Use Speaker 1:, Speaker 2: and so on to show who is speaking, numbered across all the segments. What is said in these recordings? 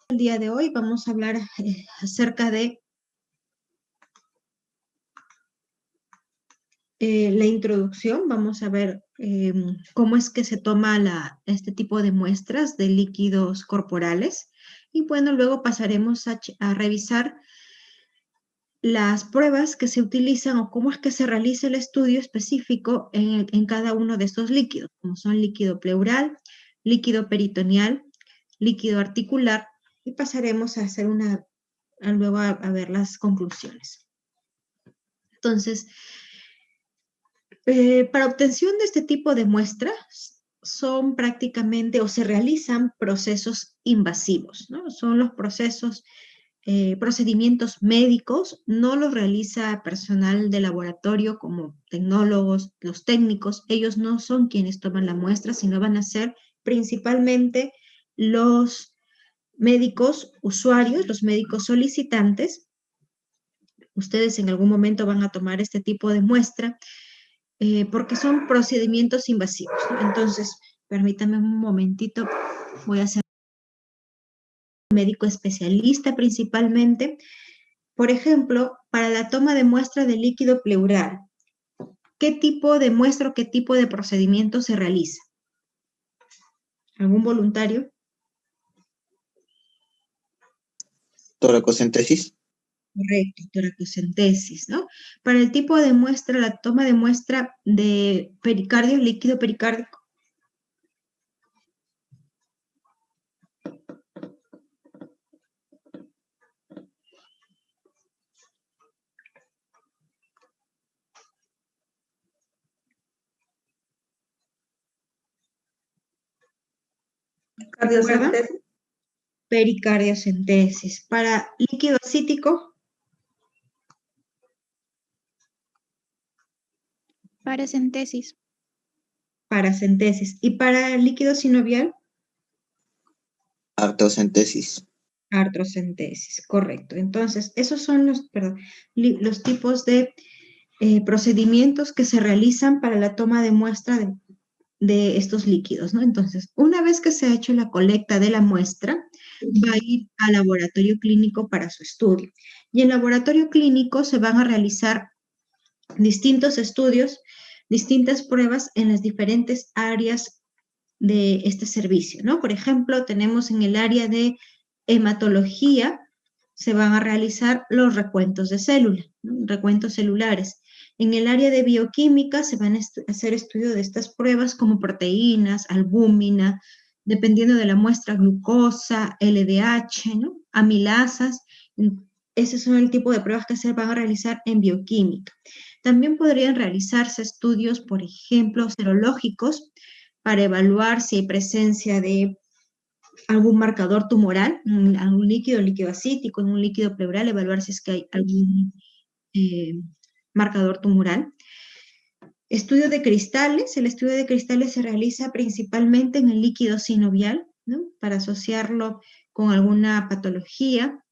Speaker 1: El día de hoy vamos a hablar acerca de la introducción. Vamos a ver cómo es que se toma este tipo de muestras de líquidos corporales. Y bueno, luego pasaremos a revisar las pruebas que se utilizan o cómo es que se realiza el estudio específico en cada uno de estos líquidos, como son líquido pleural, líquido peritoneal, líquido articular, y pasaremos a hacer luego a ver las conclusiones. Entonces, para obtención de este tipo de muestras son prácticamente o se realizan procesos invasivos, ¿no? Son los procedimientos médicos, no los realiza personal de laboratorio como tecnólogos, los técnicos, ellos no son quienes toman la muestra, sino van a ser principalmente los médicos usuarios, los médicos solicitantes. Ustedes en algún momento van a tomar este tipo de muestra porque son procedimientos invasivos, ¿no? Entonces, permítame un momentito, voy a hacer un médico especialista principalmente. Por ejemplo, para la toma de muestra de líquido pleural, ¿qué tipo de muestra o qué tipo de procedimiento se realiza? ¿Algún voluntario?
Speaker 2: Toracocentesis.
Speaker 1: Correcto, toracocentesis, ¿no? Para el tipo de muestra, la toma de muestra de pericardio, líquido pericárdico.
Speaker 3: Cardiocentesis.
Speaker 1: Pericardiocentesis. Para líquido acítico.
Speaker 4: Paracentesis.
Speaker 1: Paracentesis. ¿Y para líquido sinovial?
Speaker 2: Artrocentesis.
Speaker 1: Artrocentesis, correcto. Entonces, esos son los tipos de procedimientos que se realizan para la toma de muestra de estos líquidos, ¿no? Entonces, una vez que se ha hecho la colecta de la muestra, va a ir al laboratorio clínico para su estudio. Y en laboratorio clínico se van a realizar distintos estudios, distintas pruebas en las diferentes áreas de este servicio, ¿no? Por ejemplo, tenemos en el área de hematología, se van a realizar los recuentos de células, ¿no? Recuentos celulares. En el área de bioquímica se van a hacer estudios de estas pruebas como proteínas, albúmina, dependiendo de la muestra, glucosa, LDH, ¿no? Amilasas. Ese son el tipo de pruebas que se van a realizar en bioquímica. También podrían realizarse estudios, por ejemplo, serológicos, para evaluar si hay presencia de algún marcador tumoral, algún líquido acítico, en un líquido pleural, evaluar si es que hay algún marcador tumoral. Estudio de cristales, el estudio de cristales se realiza principalmente en el líquido sinovial, ¿no? Para asociarlo con alguna patología.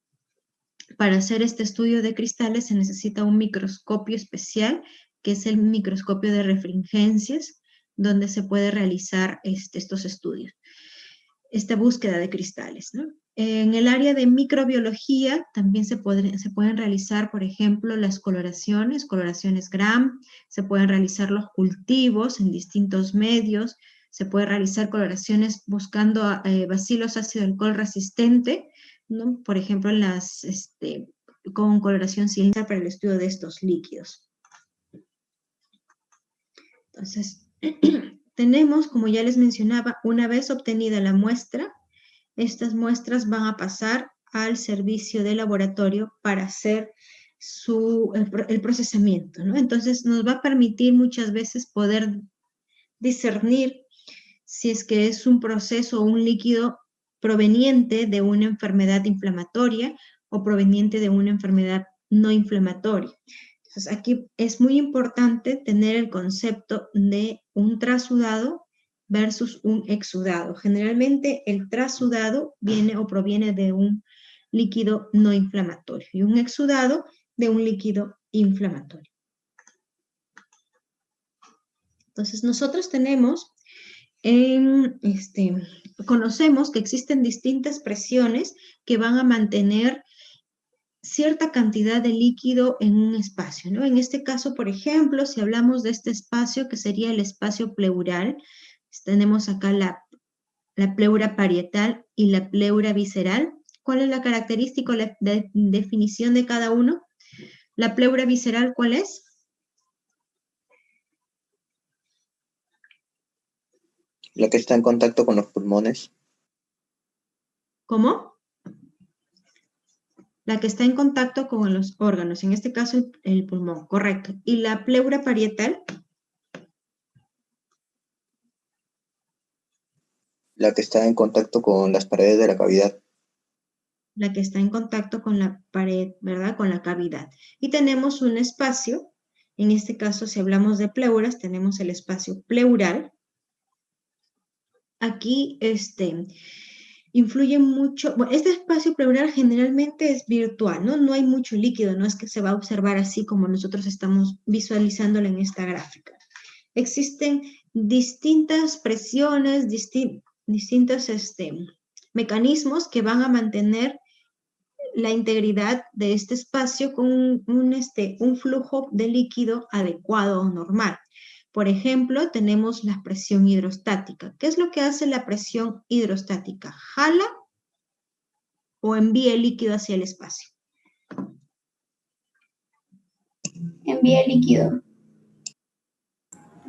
Speaker 1: Para hacer este estudio de cristales se necesita un microscopio especial, que es el microscopio de refringencias, donde se puede realizar estos estudios, esta búsqueda de cristales, ¿no? En el área de microbiología también se pueden realizar, por ejemplo, las coloraciones Gram, se pueden realizar los cultivos en distintos medios, se puede realizar coloraciones buscando bacilos ácido alcohol resistente, ¿no? Por ejemplo, con coloración cilíndrica para el estudio de estos líquidos. Entonces, tenemos, como ya les mencionaba, una vez obtenida la muestra, estas muestras van a pasar al servicio de laboratorio para hacer el procesamiento, ¿no? Entonces, nos va a permitir muchas veces poder discernir si es que es un proceso o un líquido proveniente de una enfermedad inflamatoria o proveniente de una enfermedad no inflamatoria. Entonces, aquí es muy importante tener el concepto de un trasudado versus un exudado. Generalmente el trasudado viene o proviene de un líquido no inflamatorio y un exudado de un líquido inflamatorio. Entonces, nosotros tenemos conocemos que existen distintas presiones que van a mantener cierta cantidad de líquido en un espacio, ¿no? En este caso, por ejemplo, si hablamos de este espacio que sería el espacio pleural, tenemos acá la pleura parietal y la pleura visceral. ¿Cuál es la característica, la definición de cada uno? La pleura visceral, ¿cuál es?
Speaker 2: La que está en contacto con los pulmones.
Speaker 1: ¿Cómo? La que está en contacto con los órganos, en este caso el pulmón, correcto. ¿Y la pleura parietal?
Speaker 2: La que está en contacto con las paredes de la cavidad.
Speaker 1: La que está en contacto con la pared, ¿verdad? Con la cavidad. Y tenemos un espacio, en este caso, si hablamos de pleuras, tenemos el espacio pleural. Aquí, influye mucho, bueno, este espacio pleural generalmente es virtual, ¿no? No hay mucho líquido, no es que se va a observar así como nosotros estamos visualizándolo en esta gráfica. Existen distintas presiones, distintos mecanismos que van a mantener la integridad de este espacio con un flujo de líquido adecuado o normal. Por ejemplo, tenemos la presión hidrostática. ¿Qué es lo que hace la presión hidrostática? ¿Jala o envía el líquido hacia el espacio?
Speaker 4: Envía el líquido.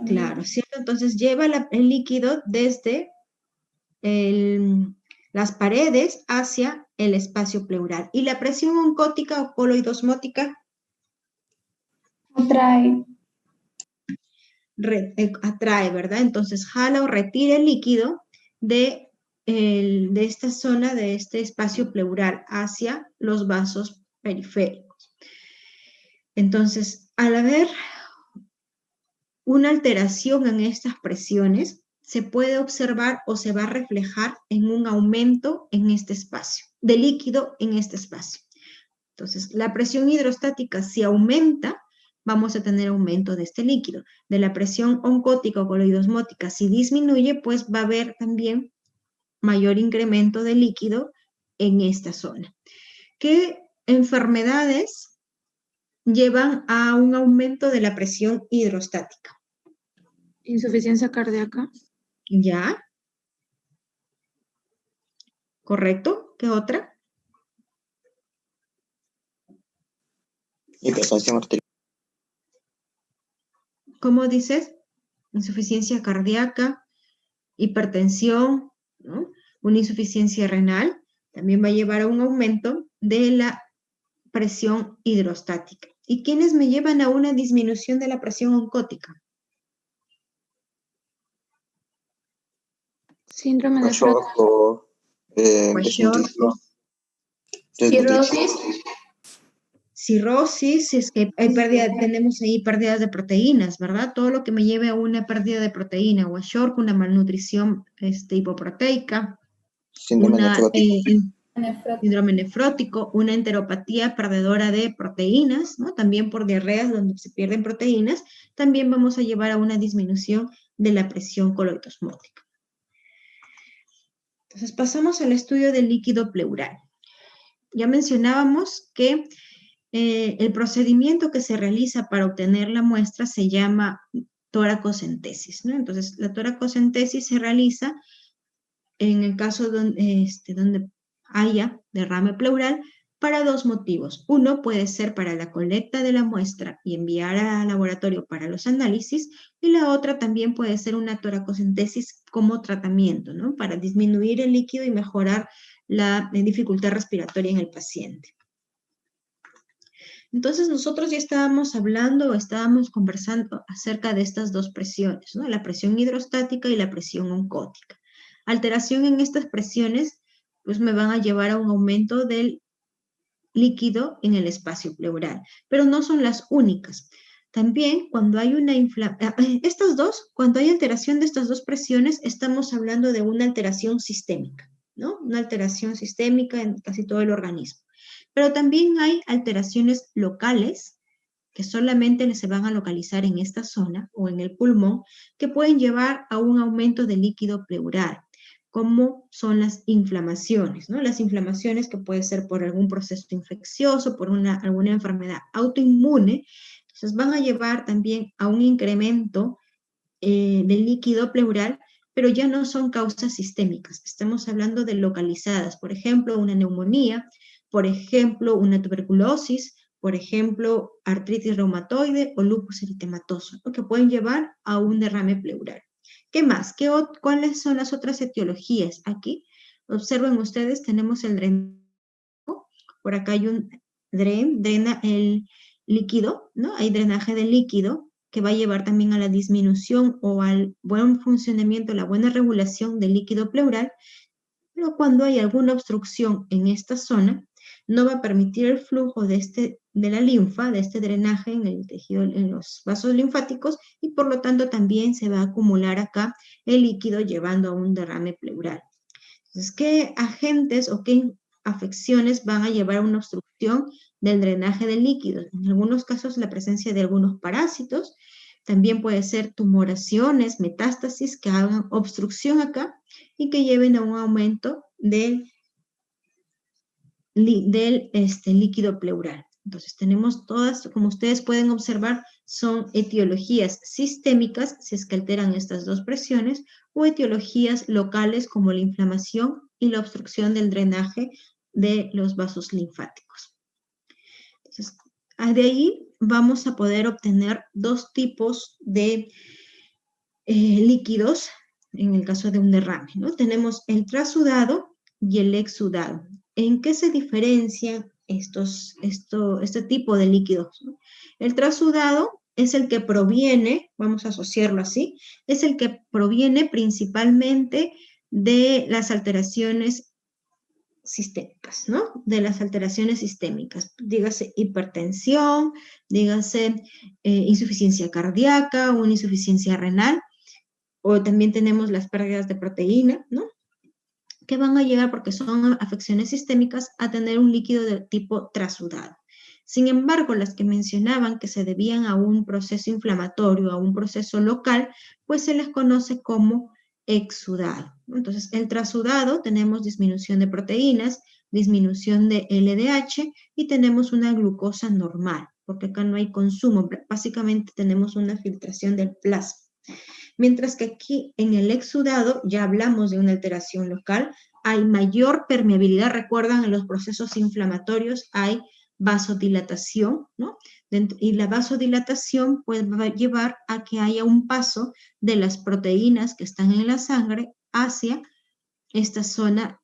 Speaker 1: Claro, ¿cierto? Entonces lleva el líquido desde las paredes hacia el espacio pleural. ¿Y la presión oncótica o coloidosmótica?
Speaker 4: Atrae.
Speaker 1: Atrae, ¿verdad? Entonces jala o retira el líquido de esta zona, de este espacio pleural hacia los vasos periféricos. Entonces, al haber una alteración en estas presiones, se puede observar o se va a reflejar en un aumento en este espacio, de líquido en este espacio. Entonces, la presión hidrostática, si aumenta, vamos a tener aumento de este líquido. De la presión oncótica o coloidosmótica, si disminuye, pues va a haber también mayor incremento de líquido en esta zona. ¿Qué enfermedades llevan a un aumento de la presión hidrostática?
Speaker 3: Insuficiencia cardíaca.
Speaker 1: ¿Ya? ¿Correcto? ¿Qué otra?
Speaker 2: Hipertensión arterial.
Speaker 1: ¿Cómo dices? Insuficiencia cardíaca, hipertensión, ¿no? Una insuficiencia renal también va a llevar a un aumento de la presión hidrostática. ¿Y quiénes me llevan a una disminución de la presión oncótica?
Speaker 3: Síndrome de
Speaker 2: Kwashiorkor,
Speaker 4: Cirrosis.
Speaker 1: Cirrosis, si es que hay pérdida, tenemos ahí pérdidas de proteínas, ¿verdad? Todo lo que me lleve a una pérdida de proteína, Kwashiorkor, una malnutrición hipoproteica, síndrome nefrótico, una enteropatía perdedora de proteínas, ¿no? También por diarreas donde se pierden proteínas, también vamos a llevar a una disminución de la presión coloidosmótica. Entonces pasamos al estudio del líquido pleural. Ya mencionábamos que el procedimiento que se realiza para obtener la muestra se llama toracocentesis, ¿no? Entonces la toracocentesis se realiza en el caso donde haya derrame pleural para dos motivos. Uno puede ser para la colecta de la muestra y enviar al laboratorio para los análisis, y la otra también puede ser una toracocentesis como tratamiento, ¿no? Para disminuir el líquido y mejorar la dificultad respiratoria en el paciente. Entonces nosotros ya estábamos hablando, estábamos conversando acerca de estas dos presiones, ¿no? La presión hidrostática y la presión oncótica. Alteración en estas presiones, pues me van a llevar a un aumento del líquido en el espacio pleural, pero no son las únicas. También cuando hay cuando hay alteración de estas dos presiones, estamos hablando de una alteración sistémica, ¿no? Una alteración sistémica en casi todo el organismo. Pero también hay alteraciones locales que solamente se van a localizar en esta zona o en el pulmón, que pueden llevar a un aumento del líquido pleural, como son las inflamaciones, ¿no? Las inflamaciones que puede ser por algún proceso infeccioso, por alguna enfermedad autoinmune, entonces van a llevar también a un incremento del líquido pleural, pero ya no son causas sistémicas, estamos hablando de localizadas, por ejemplo, una neumonía, por ejemplo, una tuberculosis, por ejemplo, artritis reumatoide o lupus eritematoso, ¿no? Que pueden llevar a un derrame pleural. ¿Qué más? ¿Cuáles son las otras etiologías? Aquí, observen ustedes, tenemos el drenaje, por acá hay un drena el líquido, ¿no? Hay drenaje de líquido, que va a llevar también a la disminución o al buen funcionamiento, la buena regulación del líquido pleural, pero cuando hay alguna obstrucción en esta zona, no va a permitir el flujo de la linfa, de este drenaje en el tejido, en los vasos linfáticos, y por lo tanto también se va a acumular acá el líquido llevando a un derrame pleural. Entonces, ¿qué agentes o qué afecciones van a llevar a una obstrucción del drenaje del líquido? En algunos casos, la presencia de algunos parásitos, también puede ser tumoraciones, metástasis que hagan obstrucción acá y que lleven a un aumento del líquido pleural. Entonces tenemos todas, como ustedes pueden observar, son etiologías sistémicas, si es que alteran estas dos presiones, o etiologías locales como la inflamación y la obstrucción del drenaje de los vasos linfáticos. Entonces, de ahí vamos a poder obtener dos tipos de líquidos en el caso de un derrame, ¿no? Tenemos el trasudado y el exudado. ¿En qué se diferencian este tipo de líquidos, ¿no? El trasudado es el que proviene, vamos a asociarlo así, es el que proviene principalmente de las alteraciones sistémicas, ¿no? De las alteraciones sistémicas, dígase hipertensión, dígase insuficiencia cardíaca o una insuficiencia renal, o también tenemos las pérdidas de proteína, ¿no? Que van a llegar, porque son afecciones sistémicas, a tener un líquido de tipo trasudado. Sin embargo, las que mencionaban que se debían a un proceso inflamatorio, a un proceso local, pues se les conoce como exudado. Entonces, el trasudado tenemos disminución de proteínas, disminución de LDH y tenemos una glucosa normal, porque acá no hay consumo, básicamente tenemos una filtración del plasma. Mientras que aquí en el exudado ya hablamos de una alteración local, hay mayor permeabilidad, recuerdan, en los procesos inflamatorios hay vasodilatación, ¿no? Y la vasodilatación pues, va a llevar a que haya un paso de las proteínas que están en la sangre hacia esta zona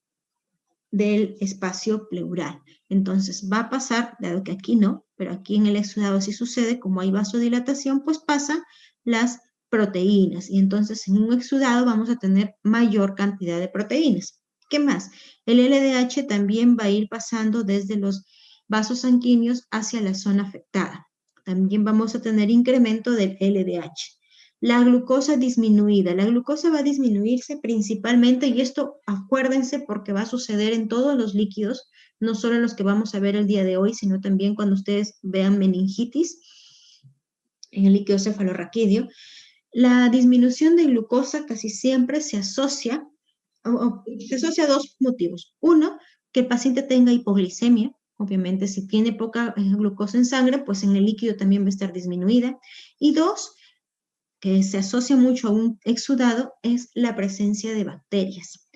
Speaker 1: del espacio pleural. Entonces va a pasar, dado que aquí no, pero aquí en el exudado sí sucede, como hay vasodilatación, pues pasan las proteínas. Y entonces en un exudado vamos a tener mayor cantidad de proteínas. ¿Qué más? El LDH también va a ir pasando desde los vasos sanguíneos hacia la zona afectada. También vamos a tener incremento del LDH. La glucosa disminuida. La glucosa va a disminuirse principalmente, y esto acuérdense porque va a suceder en todos los líquidos, no solo en los que vamos a ver el día de hoy, sino también cuando ustedes vean meningitis en el líquido cefalorraquídeo. La disminución de glucosa casi siempre se asocia a dos motivos. Uno, que el paciente tenga hipoglicemia. Obviamente, si tiene poca glucosa en sangre, pues en el líquido también va a estar disminuida. Y dos, que se asocia mucho a un exudado, es la presencia de bacterias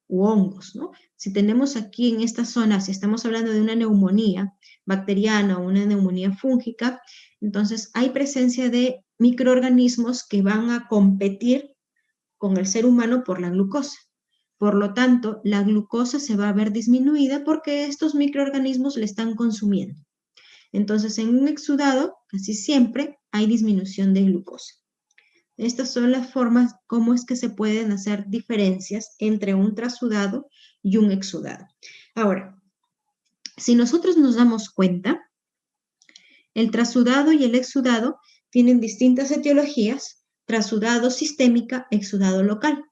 Speaker 1: u hongos, ¿no? Si tenemos aquí en esta zona, si estamos hablando de una neumonía bacteriana o una neumonía fúngica, entonces hay presencia de microorganismos que van a competir con el ser humano por la glucosa. Por lo tanto, la glucosa se va a ver disminuida porque estos microorganismos le están consumiendo. Entonces, en un exudado, casi siempre hay disminución de glucosa. Estas son las formas cómo es que se pueden hacer diferencias entre un trasudado y un exudado. Ahora, si nosotros nos damos cuenta, el trasudado y el exudado tienen distintas etiologías, trasudado sistémica, exudado local.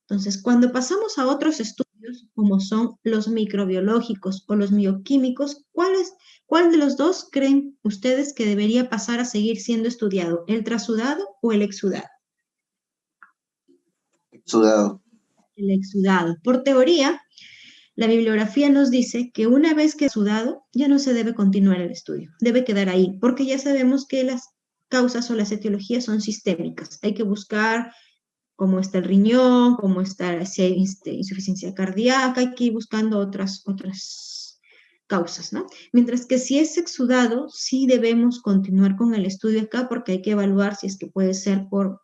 Speaker 1: Entonces, cuando pasamos a otros estudios como son los microbiológicos o los bioquímicos, ¿cuál de los dos creen ustedes que debería pasar a seguir siendo estudiado? ¿El trasudado o el exudado?
Speaker 2: Exudado.
Speaker 1: El exudado. Por teoría, la bibliografía nos dice que una vez que es exudado, ya no se debe continuar el estudio, debe quedar ahí, porque ya sabemos que las causas o las etiologías son sistémicas. Hay que buscar cómo está el riñón, cómo está, si hay insuficiencia cardíaca, hay que ir buscando otras causas, ¿no? Mientras que si es exudado, sí debemos continuar con el estudio acá porque hay que evaluar si es que puede ser por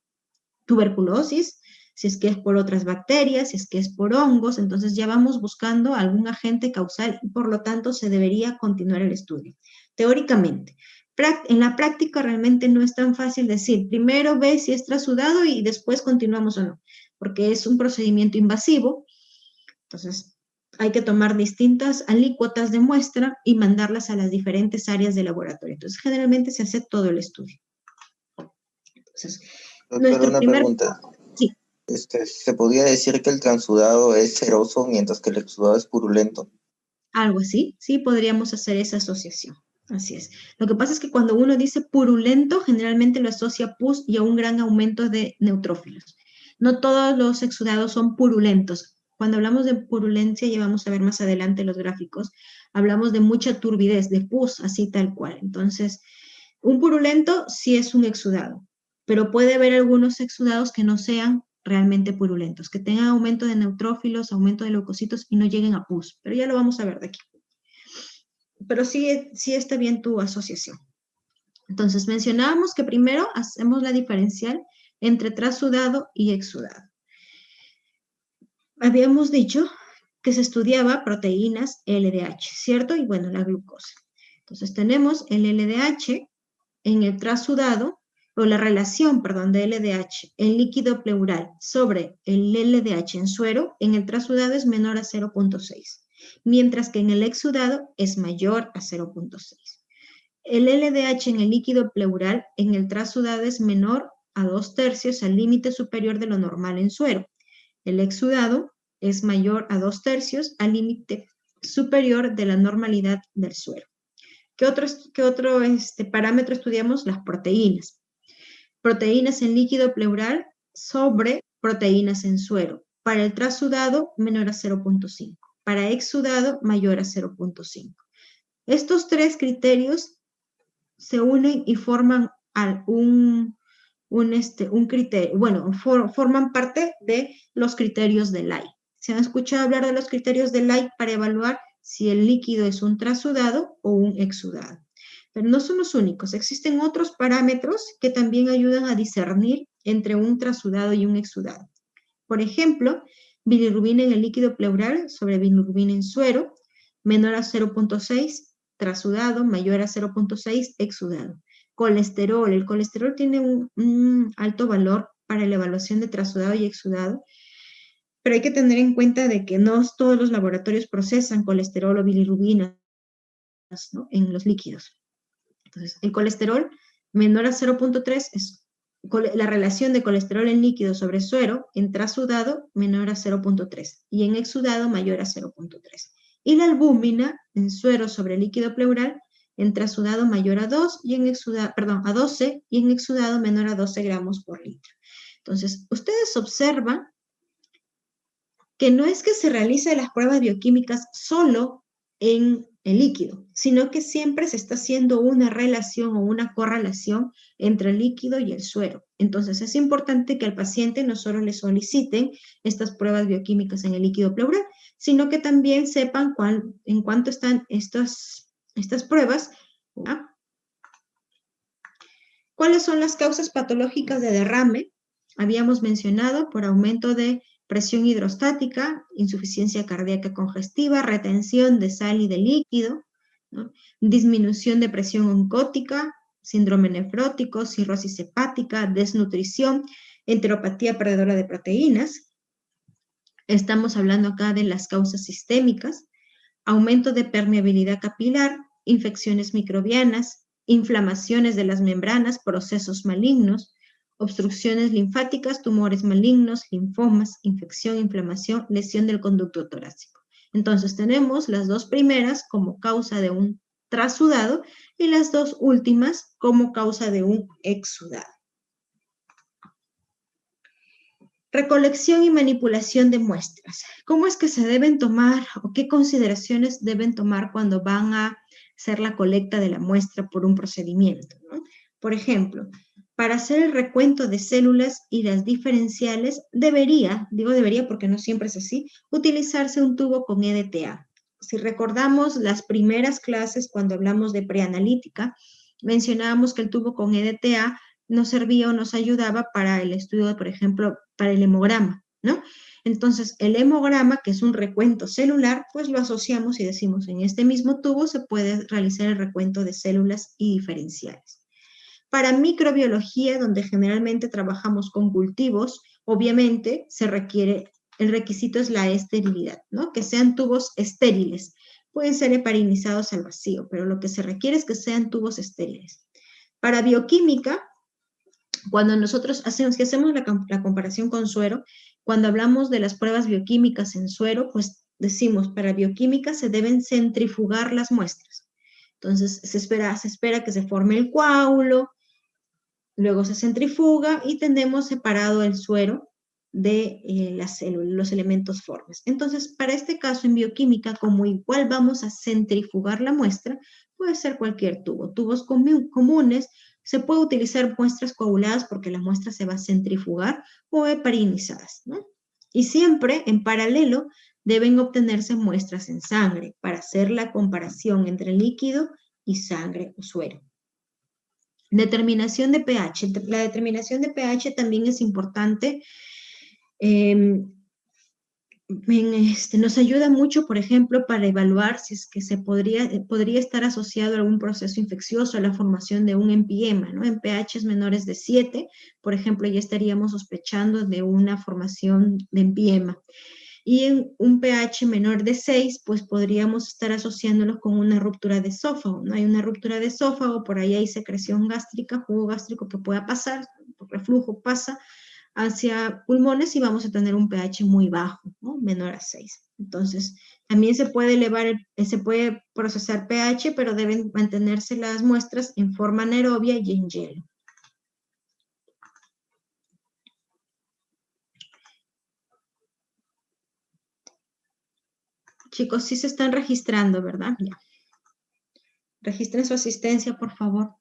Speaker 1: tuberculosis, si es que es por otras bacterias, si es que es por hongos, entonces ya vamos buscando algún agente causal y por lo tanto se debería continuar el estudio. Teóricamente, en la práctica realmente no es tan fácil decir, primero ve si es trasudado y después continuamos o no, porque es un procedimiento invasivo, entonces hay que tomar distintas alícuotas de muestra y mandarlas a las diferentes áreas del laboratorio. Entonces generalmente se hace todo el estudio. Entonces,
Speaker 2: Doctora, una pregunta.
Speaker 1: Sí.
Speaker 2: ¿Se podría decir que el transudado es seroso mientras que el exudado es purulento?
Speaker 1: Algo así, sí, podríamos hacer esa asociación. Así es. Lo que pasa es que cuando uno dice purulento, generalmente lo asocia a pus y a un gran aumento de neutrófilos. No todos los exudados son purulentos. Cuando hablamos de purulencia, ya vamos a ver más adelante los gráficos, hablamos de mucha turbidez, de pus, así tal cual. Entonces, un purulento sí es un exudado, pero puede haber algunos exudados que no sean realmente purulentos, que tengan aumento de neutrófilos, aumento de leucocitos y no lleguen a pus, pero ya lo vamos a ver de aquí. Pero sí está bien tu asociación. Entonces, mencionábamos que primero hacemos la diferencial entre trasudado y exudado. Habíamos dicho que se estudiaba proteínas LDH, ¿cierto? Y bueno, la glucosa. Entonces, tenemos el LDH en el trasudado, o la relación, perdón, de LDH en líquido pleural sobre el LDH en suero, en el trasudado es menor a 0.6, mientras que en el exudado es mayor a 0.6. El LDH en el líquido pleural en el trasudado es menor a 2/3 al límite superior de lo normal en suero. El exudado es mayor a 2/3 al límite superior de la normalidad del suero. ¿Qué otro parámetro estudiamos? Las proteínas. Proteínas en líquido pleural sobre proteínas en suero. Para el trasudado, menor a 0.5. Para exudado, mayor a 0.5. Estos tres criterios se unen y forman un criterio, bueno, forman parte de los criterios de Lye. ¿Se han escuchado hablar de los criterios de Lye para evaluar si el líquido es un trasudado o un exudado? Pero no son los únicos, existen otros parámetros que también ayudan a discernir entre un trasudado y un exudado. Por ejemplo, bilirrubina en el líquido pleural sobre bilirrubina en suero, menor a 0.6, trasudado, mayor a 0.6, exudado. Colesterol, el colesterol tiene un alto valor para la evaluación de trasudado y exudado, pero hay que tener en cuenta de que no todos los laboratorios procesan colesterol o bilirrubina, ¿no?, en los líquidos. Entonces, el colesterol menor a 0.3 es la relación de colesterol en líquido sobre suero, en trasudado menor a 0.3 y en exudado mayor a 0.3. Y la albúmina en suero sobre líquido pleural, en trasudado mayor a 2 y en exudado, perdón, a 12 y en exudado menor a 12 gramos por litro. Entonces, ustedes observan que no es que se realicen las pruebas bioquímicas solo en el líquido, sino que siempre se está haciendo una relación o una correlación entre el líquido y el suero. Entonces, es importante que al paciente no solo le soliciten estas pruebas bioquímicas en el líquido pleural, sino que también sepan en cuánto están estas pruebas. ¿Ya? ¿Cuáles son las causas patológicas de derrame? Habíamos mencionado por aumento de presión hidrostática, insuficiencia cardíaca congestiva, retención de sal y de líquido, ¿no?, disminución de presión oncótica, síndrome nefrótico, cirrosis hepática, desnutrición, enteropatía perdedora de proteínas. Estamos hablando acá de las causas sistémicas, aumento de permeabilidad capilar, infecciones microbianas, inflamaciones de las membranas, procesos malignos, obstrucciones linfáticas, tumores malignos, linfomas, infección, inflamación, lesión del conducto torácico. Entonces tenemos las dos primeras como causa de un trasudado y las dos últimas como causa de un exudado. Recolección y manipulación de muestras. ¿Cómo es que se deben tomar o qué consideraciones deben tomar cuando van a hacer la colecta de la muestra por un procedimiento, ¿no? Por ejemplo, para hacer el recuento de células y las diferenciales digo debería porque no siempre es así, utilizarse un tubo con EDTA. Si recordamos las primeras clases cuando hablamos de preanalítica, mencionábamos que el tubo con EDTA nos servía o nos ayudaba para el estudio, por ejemplo, para el hemograma, ¿no? Entonces, el hemograma, que es un recuento celular, pues lo asociamos y decimos, en este mismo tubo se puede realizar el recuento de células y diferenciales. Para microbiología, donde generalmente trabajamos con cultivos, obviamente se requiere, el requisito es la esterilidad, ¿no? Que sean tubos estériles. Pueden ser heparinizados al vacío, pero lo que se requiere es que sean tubos estériles. Para bioquímica, cuando nosotros hacemos la comparación con suero, cuando hablamos de las pruebas bioquímicas en suero, pues decimos, para bioquímica se deben centrifugar las muestras. Entonces, se espera que se forme el coágulo, luego se centrifuga y tenemos separado el suero de las células, los elementos formes. Entonces, para este caso en bioquímica, como igual vamos a centrifugar la muestra, puede ser cualquier tubo. Tubos comunes, se puede utilizar muestras coaguladas porque la muestra se va a centrifugar o heparinizadas, ¿no? Y siempre, en paralelo, deben obtenerse muestras en sangre para hacer la comparación entre líquido y sangre o suero. Determinación de pH. La determinación de pH también es importante. Nos ayuda mucho, por ejemplo, para evaluar si es que se podría estar asociado a algún proceso infeccioso, a la formación de un empiema, ¿no? En pHs menores de 7, por ejemplo, ya estaríamos sospechando de una formación de empiema. Y en un pH menor de 6, pues podríamos estar asociándolo con una ruptura de esófago, ¿no? Hay una ruptura de esófago, por ahí hay secreción gástrica, jugo gástrico que pueda pasar, por reflujo pasa hacia pulmones y vamos a tener un pH muy bajo, ¿no? Menor a 6. Entonces, también se puede procesar pH, pero deben mantenerse las muestras en forma anaerobia y en hielo. Chicos, sí se están registrando, ¿verdad? Ya. Registren su asistencia, por favor.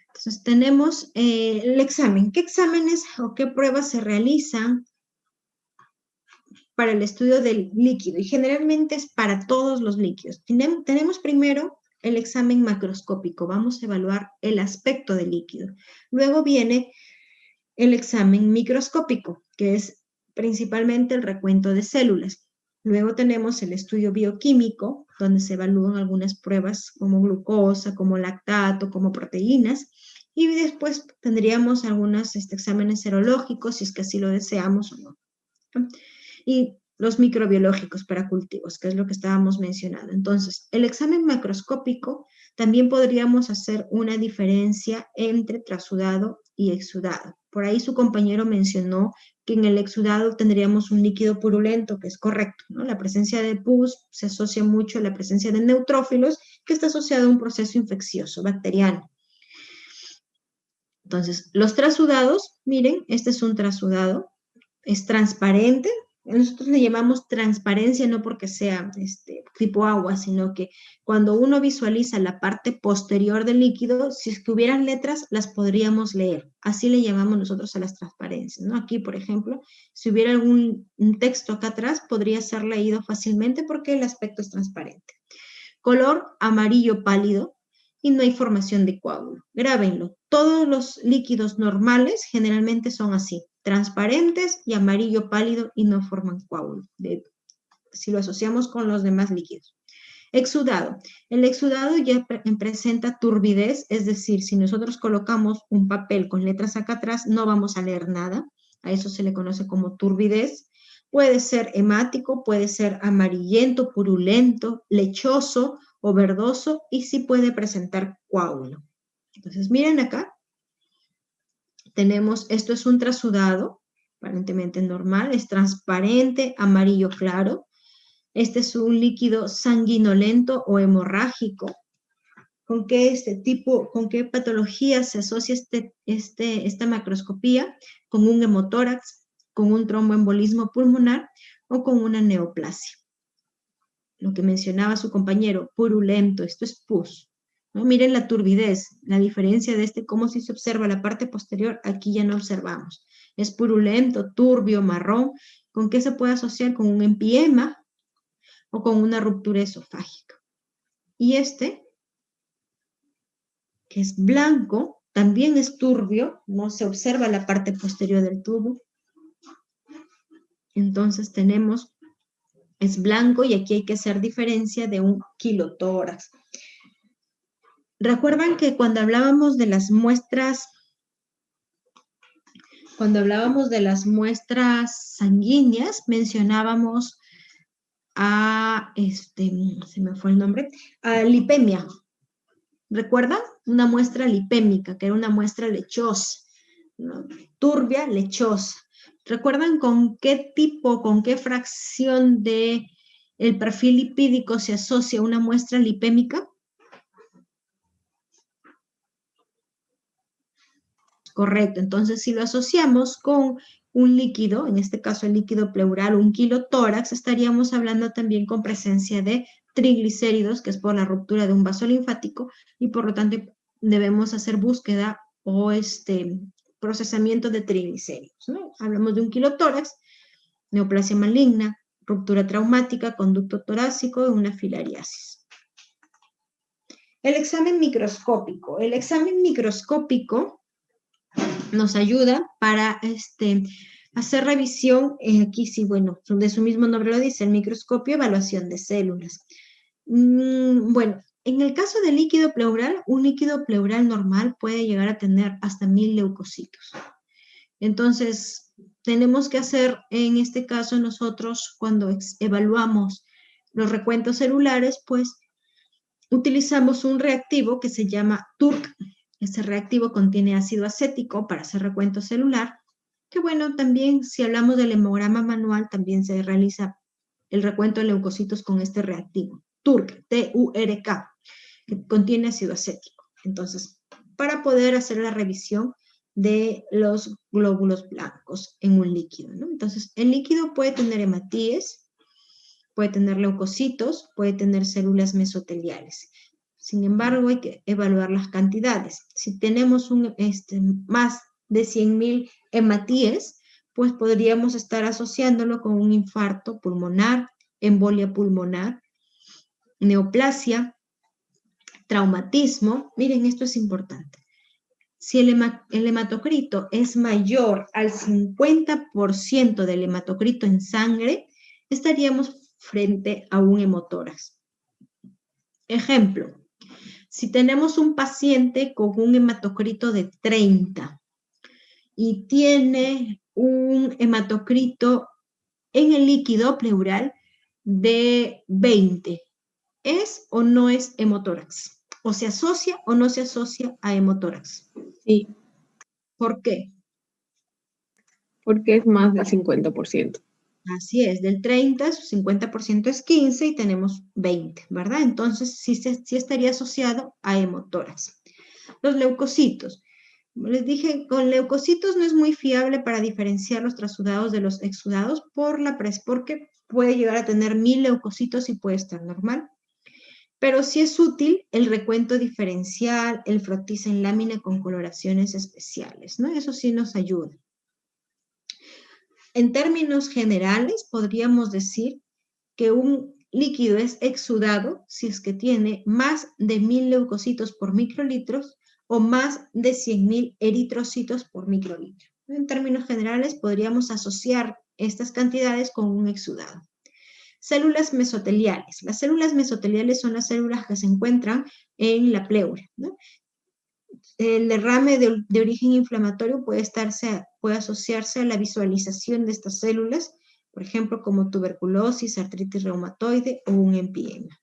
Speaker 1: Entonces, tenemos el examen. ¿Qué exámenes o qué pruebas se realizan para el estudio del líquido? Y generalmente es para todos los líquidos. Tenemos primero el examen macroscópico. Vamos a evaluar el aspecto del líquido. Luego viene el examen microscópico, que es principalmente el recuento de células. Luego tenemos el estudio bioquímico, donde se evalúan algunas pruebas como glucosa, como lactato, como proteínas. Y después tendríamos algunos exámenes serológicos, si es que así lo deseamos o no. Y los microbiológicos para cultivos, que es lo que estábamos mencionando. Entonces, el examen macroscópico también podríamos hacer una diferencia entre trasudado y exudado. Por ahí su compañero mencionó que en el exudado tendríamos un líquido purulento, que es correcto, ¿no? La presencia de pus se asocia mucho a la presencia de neutrófilos, que está asociado a un proceso infeccioso, bacteriano. Entonces, los trasudados, miren, este es un trasudado, es transparente. Nosotros le llamamos transparencia no porque sea tipo agua, sino que cuando uno visualiza la parte posterior del líquido, si es que hubieran letras, las podríamos leer. Así le llamamos nosotros a las transparencias, ¿no? Aquí, por ejemplo, si hubiera un texto acá atrás, podría ser leído fácilmente porque el aspecto es transparente. Color amarillo pálido y no hay formación de coágulo. Grábenlo. Todos los líquidos normales generalmente son así, transparentes y amarillo pálido y no forman coágulo, si lo asociamos con los demás líquidos. Exudado. El exudado ya presenta turbidez, es decir, si nosotros colocamos un papel con letras acá atrás, no vamos a leer nada. A eso se le conoce como turbidez. Puede ser hemático, puede ser amarillento, purulento, lechoso o verdoso y sí puede presentar coágulo. Entonces, miren acá. tenemos, esto es un trasudado, aparentemente normal, es transparente, amarillo claro. Este es un líquido sanguinolento o hemorrágico. ¿Con qué patología se asocia esta macroscopía? Con un hemotórax, con un tromboembolismo pulmonar o con una neoplasia. Lo que mencionaba su compañero, purulento, esto es pus. ¿No? Miren la turbidez, la diferencia de cómo si se observa la parte posterior, aquí ya no observamos. Es purulento, turbio, marrón. ¿Con qué se puede asociar? Con un empiema o con una ruptura esofágica. Y que es blanco, también es turbio, no se observa la parte posterior del tubo. Entonces es blanco y aquí hay que hacer diferencia de un quilotórax. Recuerdan que cuando hablábamos de las muestras sanguíneas, mencionábamos se me fue el nombre, a lipemia. ¿Recuerdan? Una muestra lipémica, que era una muestra lechosa, ¿no? Turbia, lechosa. ¿Recuerdan con qué fracción de el perfil lipídico se asocia una muestra lipémica? Correcto, entonces si lo asociamos con un líquido, en este caso el líquido pleural, un kilotórax, estaríamos hablando también con presencia de triglicéridos, que es por la ruptura de un vaso linfático, y por lo tanto debemos hacer búsqueda o procesamiento de triglicéridos, ¿no? Hablamos de un kilotórax, neoplasia maligna, ruptura traumática, conducto torácico y una filariasis. El examen microscópico. El examen microscópico nos ayuda para hacer revisión, aquí sí, bueno, de su mismo nombre lo dice, el microscopio, evaluación de células. Bueno, en el caso del líquido pleural, un líquido pleural normal puede llegar a tener hasta 1000 leucocitos. Entonces, tenemos que hacer, en este caso nosotros, cuando evaluamos los recuentos celulares, pues utilizamos un reactivo que se llama TURC. Este reactivo contiene ácido acético para hacer recuento celular, que bueno, también si hablamos del hemograma manual, también se realiza el recuento de leucocitos con este reactivo, TURC, T-U-R-K, que contiene ácido acético. Entonces, para poder hacer la revisión de los glóbulos blancos en un líquido, ¿no? Entonces, el líquido puede tener hematíes, puede tener leucocitos, puede tener células mesoteliales. Sin embargo, hay que evaluar las cantidades. Si tenemos más de 100.000 hematíes, pues podríamos estar asociándolo con un infarto pulmonar, embolia pulmonar, neoplasia, traumatismo. Miren, esto es importante. Si el hematocrito es mayor al 50% del hematocrito en sangre, estaríamos frente a un hemotórax. Ejemplo, si tenemos un paciente con un hematocrito de 30 y tiene un hematocrito en el líquido pleural de 20, ¿es o no es hemotórax? ¿O se asocia o no se asocia a hemotórax?
Speaker 3: Sí.
Speaker 1: ¿Por qué?
Speaker 3: Porque es más del 50%.
Speaker 1: Así es, del 30, su 50% es 15 y tenemos 20, ¿verdad? Entonces sí estaría asociado a hemotórax. Los leucocitos. Como les dije, con leucocitos no es muy fiable para diferenciar los trasudados de los exudados porque puede llegar a tener 1000 leucocitos y puede estar normal. Pero sí es útil el recuento diferencial, el frotis en lámina con coloraciones especiales, ¿no? Eso sí nos ayuda. En términos generales, podríamos decir que un líquido es exudado si es que tiene más de 1000 leucocitos por microlitros o más de 100.000 eritrocitos por microlitro. En términos generales, podríamos asociar estas cantidades con un exudado. Células mesoteliales. Las células mesoteliales son las células que se encuentran en la pleura, ¿no? El derrame de origen inflamatorio puede asociarse a la visualización de estas células, por ejemplo, como tuberculosis, artritis reumatoide o un empiema.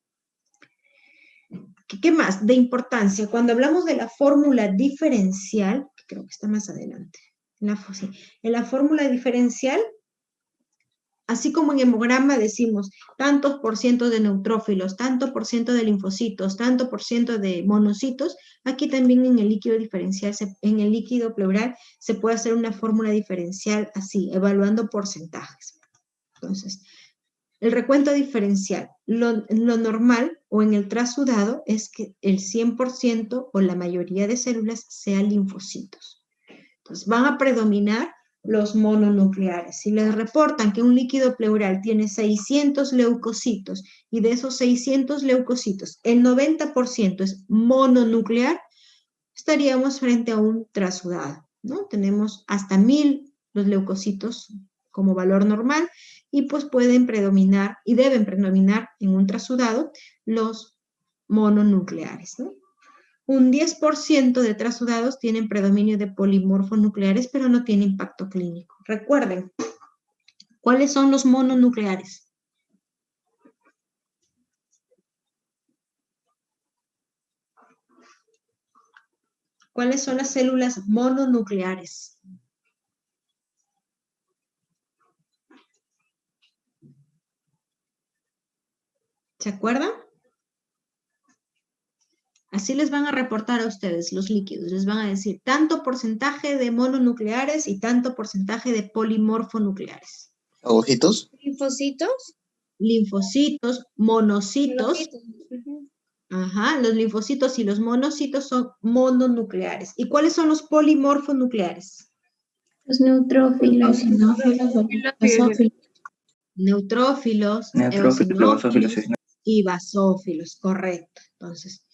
Speaker 1: ¿Qué más de importancia? Cuando hablamos de la fórmula diferencial, creo que está más adelante, sí, en la fórmula diferencial, así como en hemograma decimos tantos por ciento de neutrófilos, tanto por ciento de linfocitos, tanto por ciento de monocitos, aquí también en el líquido diferencial, en el líquido pleural, se puede hacer una fórmula diferencial así, evaluando porcentajes. Entonces, el recuento diferencial, lo normal o en el trasudado es que el 100% o la mayoría de células sean linfocitos. Entonces, van a predominar los mononucleares. Si les reportan que un líquido pleural tiene 600 leucocitos y de esos 600 leucocitos el 90% es mononuclear, estaríamos frente a un trasudado, ¿no? Tenemos hasta 1000 los leucocitos como valor normal y pues pueden predominar y deben predominar en un trasudado los mononucleares, ¿no? Un 10% de trasudados tienen predominio de polimorfonucleares, pero no tiene impacto clínico. Recuerden, ¿cuáles son los mononucleares? ¿Cuáles son las células mononucleares? ¿Se acuerdan? Así les van a reportar a ustedes los líquidos. Les van a decir tanto porcentaje de mononucleares y tanto porcentaje de polimorfonucleares.
Speaker 2: ¿Agujitos?
Speaker 4: ¿Linfocitos?
Speaker 1: Linfocitos, monocitos.
Speaker 4: Ujú.
Speaker 1: Ajá, los linfocitos y los monocitos son mononucleares. ¿Y cuáles son los polimorfonucleares?
Speaker 4: Los neutrófilos.
Speaker 1: Neutrófilos, eosinófilos y basófilos, correcto. Entonces,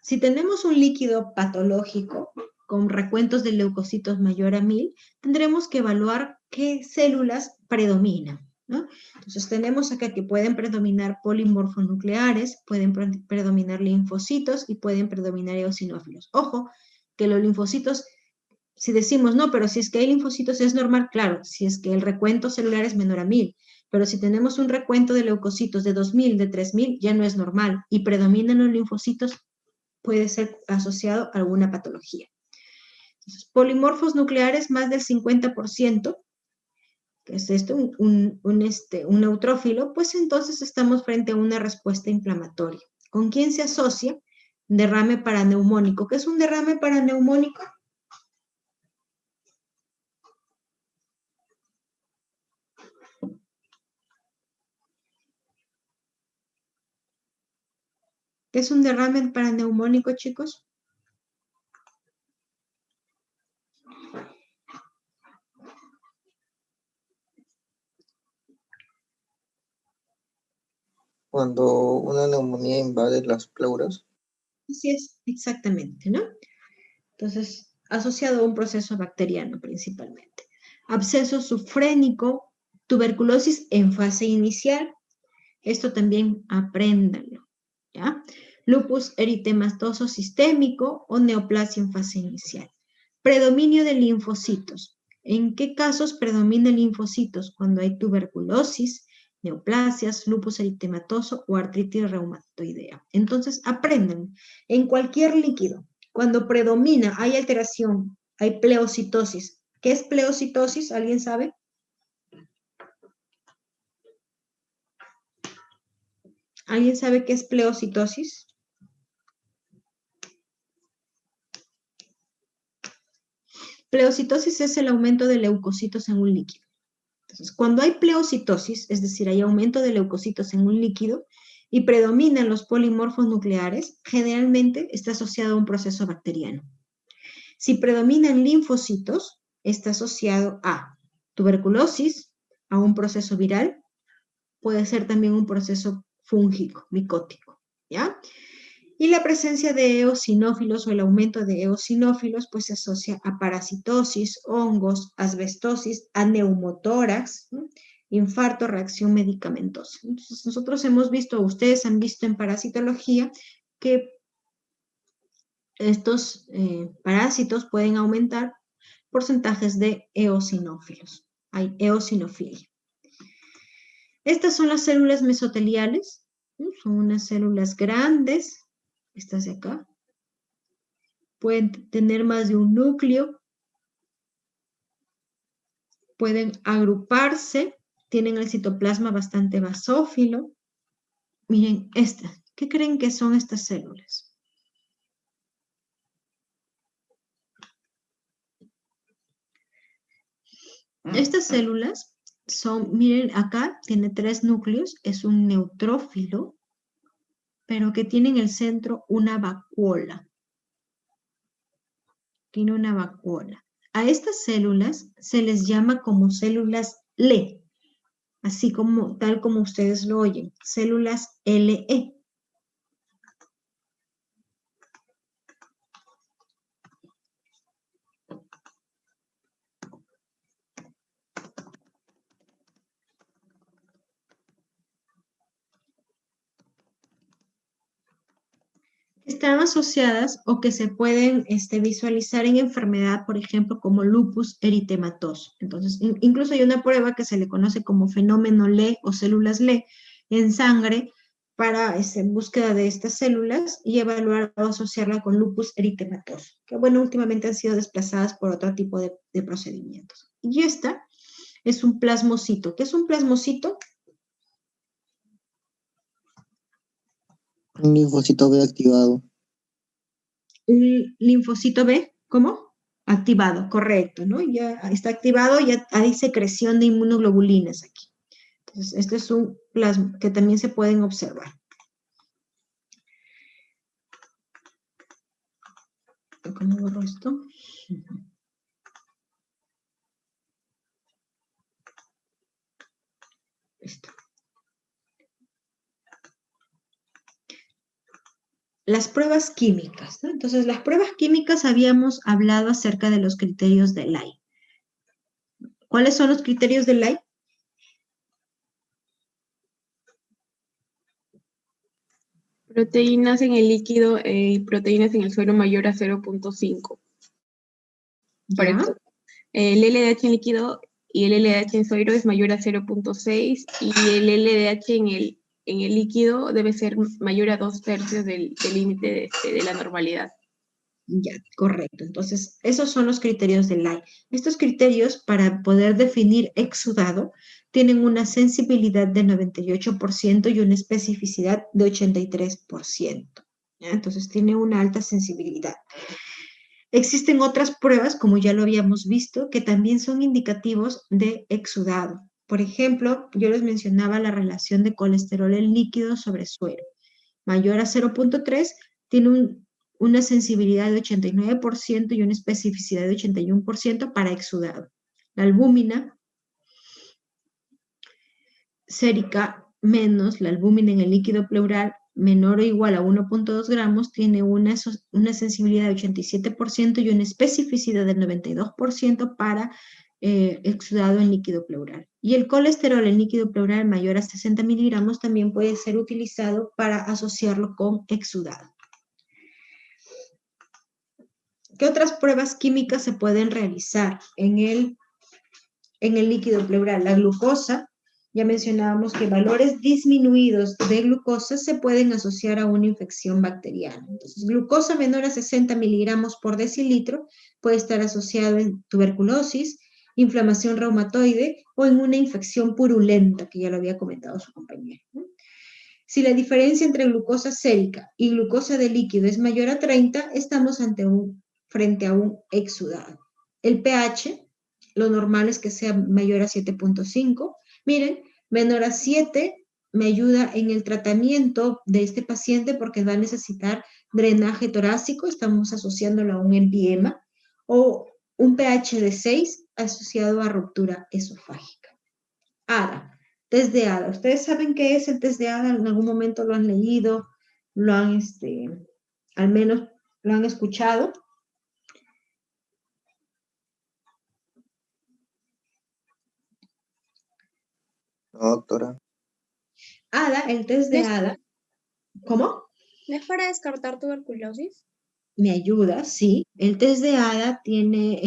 Speaker 1: si tenemos un líquido patológico con recuentos de leucocitos mayor a 1000, tendremos que evaluar qué células predominan, ¿no? Entonces, tenemos acá que pueden predominar polimorfonucleares, pueden predominar linfocitos y pueden predominar eosinófilos. Ojo, que los linfocitos, si decimos, no, pero si es que hay linfocitos es normal, claro, si es que el recuento celular es menor a 1000. Pero si tenemos un recuento de leucocitos de 2000, de 3000, ya no es normal y predominan los linfocitos, puede ser asociado a alguna patología. Entonces, polimorfos nucleares, más del 50%, que es esto, un neutrófilo, pues entonces estamos frente a una respuesta inflamatoria. ¿Con quién se asocia? Derrame paraneumónico. ¿Qué es un derrame paraneumónico? ¿Qué es un derrame paraneumónico, chicos?
Speaker 2: Cuando una neumonía invade las pleuras.
Speaker 1: Así es, exactamente, ¿no? Entonces, asociado a un proceso bacteriano principalmente. Absceso sufrénico, tuberculosis en fase inicial. Esto también apréndanlo, ¿ya? Lupus eritematoso sistémico o neoplasia en fase inicial. Predominio de linfocitos. ¿En qué casos predominan linfocitos? Cuando hay tuberculosis, neoplasias, lupus eritematoso o artritis reumatoidea. Entonces, aprendan, en cualquier líquido, cuando predomina, hay alteración, hay pleocitosis. ¿Qué es pleocitosis? ¿Alguien sabe? ¿Alguien sabe qué es pleocitosis? Pleocitosis es el aumento de leucocitos en un líquido. Entonces, cuando hay pleocitosis, es decir, hay aumento de leucocitos en un líquido y predominan los polimorfos nucleares, generalmente está asociado a un proceso bacteriano. Si predominan linfocitos, está asociado a tuberculosis, a un proceso viral, puede ser también un proceso fúngico, micótico, ¿ya? Y la presencia de eosinófilos o el aumento de eosinófilos pues se asocia a parasitosis, hongos, asbestosis, a neumotórax, ¿no? Infarto, reacción medicamentosa. Entonces nosotros hemos visto, ustedes han visto en parasitología que estos parásitos pueden aumentar porcentajes de eosinófilos. Hay eosinofilia. Estas son las células mesoteliales, ¿no? Son unas células grandes estas de acá, pueden tener más de un núcleo, pueden agruparse, tienen el citoplasma bastante basófilo. Miren, estas, ¿qué creen que son estas células? Estas células son, miren, acá tiene 3 núcleos, es un neutrófilo, pero que tiene en el centro una vacuola. Tiene una vacuola. A estas células se les llama como células LE, así como, tal como ustedes lo oyen, células LE. Están asociadas o que se pueden visualizar en enfermedad, por ejemplo, como lupus eritematoso. Entonces, incluso hay una prueba que se le conoce como fenómeno LE o células LE en sangre para búsqueda de estas células y evaluar o asociarla con lupus eritematoso, que bueno, últimamente han sido desplazadas por otro tipo de procedimientos. Y esta es un plasmocito. ¿Qué es un plasmocito?
Speaker 2: Un linfocito B activado.
Speaker 1: Un linfocito B, ¿cómo? Activado, correcto, ¿no? Ya está activado, ya hay secreción de inmunoglobulinas aquí. Entonces, este es un plasma que también se pueden observar. ¿Cómo borro esto? Listo. Las pruebas químicas, ¿no? Entonces, las pruebas químicas habíamos hablado acerca de los criterios de Lai. ¿Cuáles son los criterios de Lai?
Speaker 3: Proteínas en el líquido y proteínas en el suero mayor a 0.5. Por
Speaker 1: ¿Ya?
Speaker 3: eso, el LDH en líquido y el LDH en suero es mayor a 0.6 y el LDH en el líquido debe ser mayor a 2/3 del límite de la normalidad.
Speaker 1: Ya, correcto. Entonces, esos son los criterios de Lai. Estos criterios, para poder definir exudado, tienen una sensibilidad de 98% y una especificidad de 83%. ¿Ya? Entonces, tiene una alta sensibilidad. Existen otras pruebas, como ya lo habíamos visto, que también son indicativos de exudado. Por ejemplo, yo les mencionaba la relación de colesterol en líquido sobre suero. Mayor a 0.3 tiene una sensibilidad de 89% y una especificidad de 81% para exudado. La albúmina sérica menos la albúmina en el líquido pleural menor o igual a 1.2 gramos tiene una sensibilidad de 87% y una especificidad del 92% para exudado en líquido pleural. Y el colesterol en líquido pleural mayor a 60 miligramos también puede ser utilizado para asociarlo con exudado. ¿Qué otras pruebas químicas se pueden realizar en el líquido pleural? La glucosa, ya mencionábamos que valores disminuidos de glucosa se pueden asociar a una infección bacteriana. Entonces, glucosa menor a 60 miligramos por decilitro puede estar asociado en tuberculosis, inflamación reumatoide o en una infección purulenta, que ya lo había comentado su compañero, ¿no? Si la diferencia entre glucosa sérica y glucosa de líquido es mayor a 30, estamos frente a un exudado. El pH, lo normal es que sea mayor a 7.5. Miren, menor a 7 me ayuda en el tratamiento de este paciente porque va a necesitar drenaje torácico, estamos asociándolo a un empiema, o un pH de 6 asociado a ruptura esofágica. ADA, test de ADA. ¿Ustedes saben qué es el test de ADA? ¿En algún momento lo han leído? ¿Lo han, al menos lo han escuchado?
Speaker 2: No, doctora.
Speaker 1: ADA, el test de ADA. ¿Cómo?
Speaker 4: ¿No es para descartar tuberculosis?
Speaker 1: Me ayuda, sí. El test de ADA tiene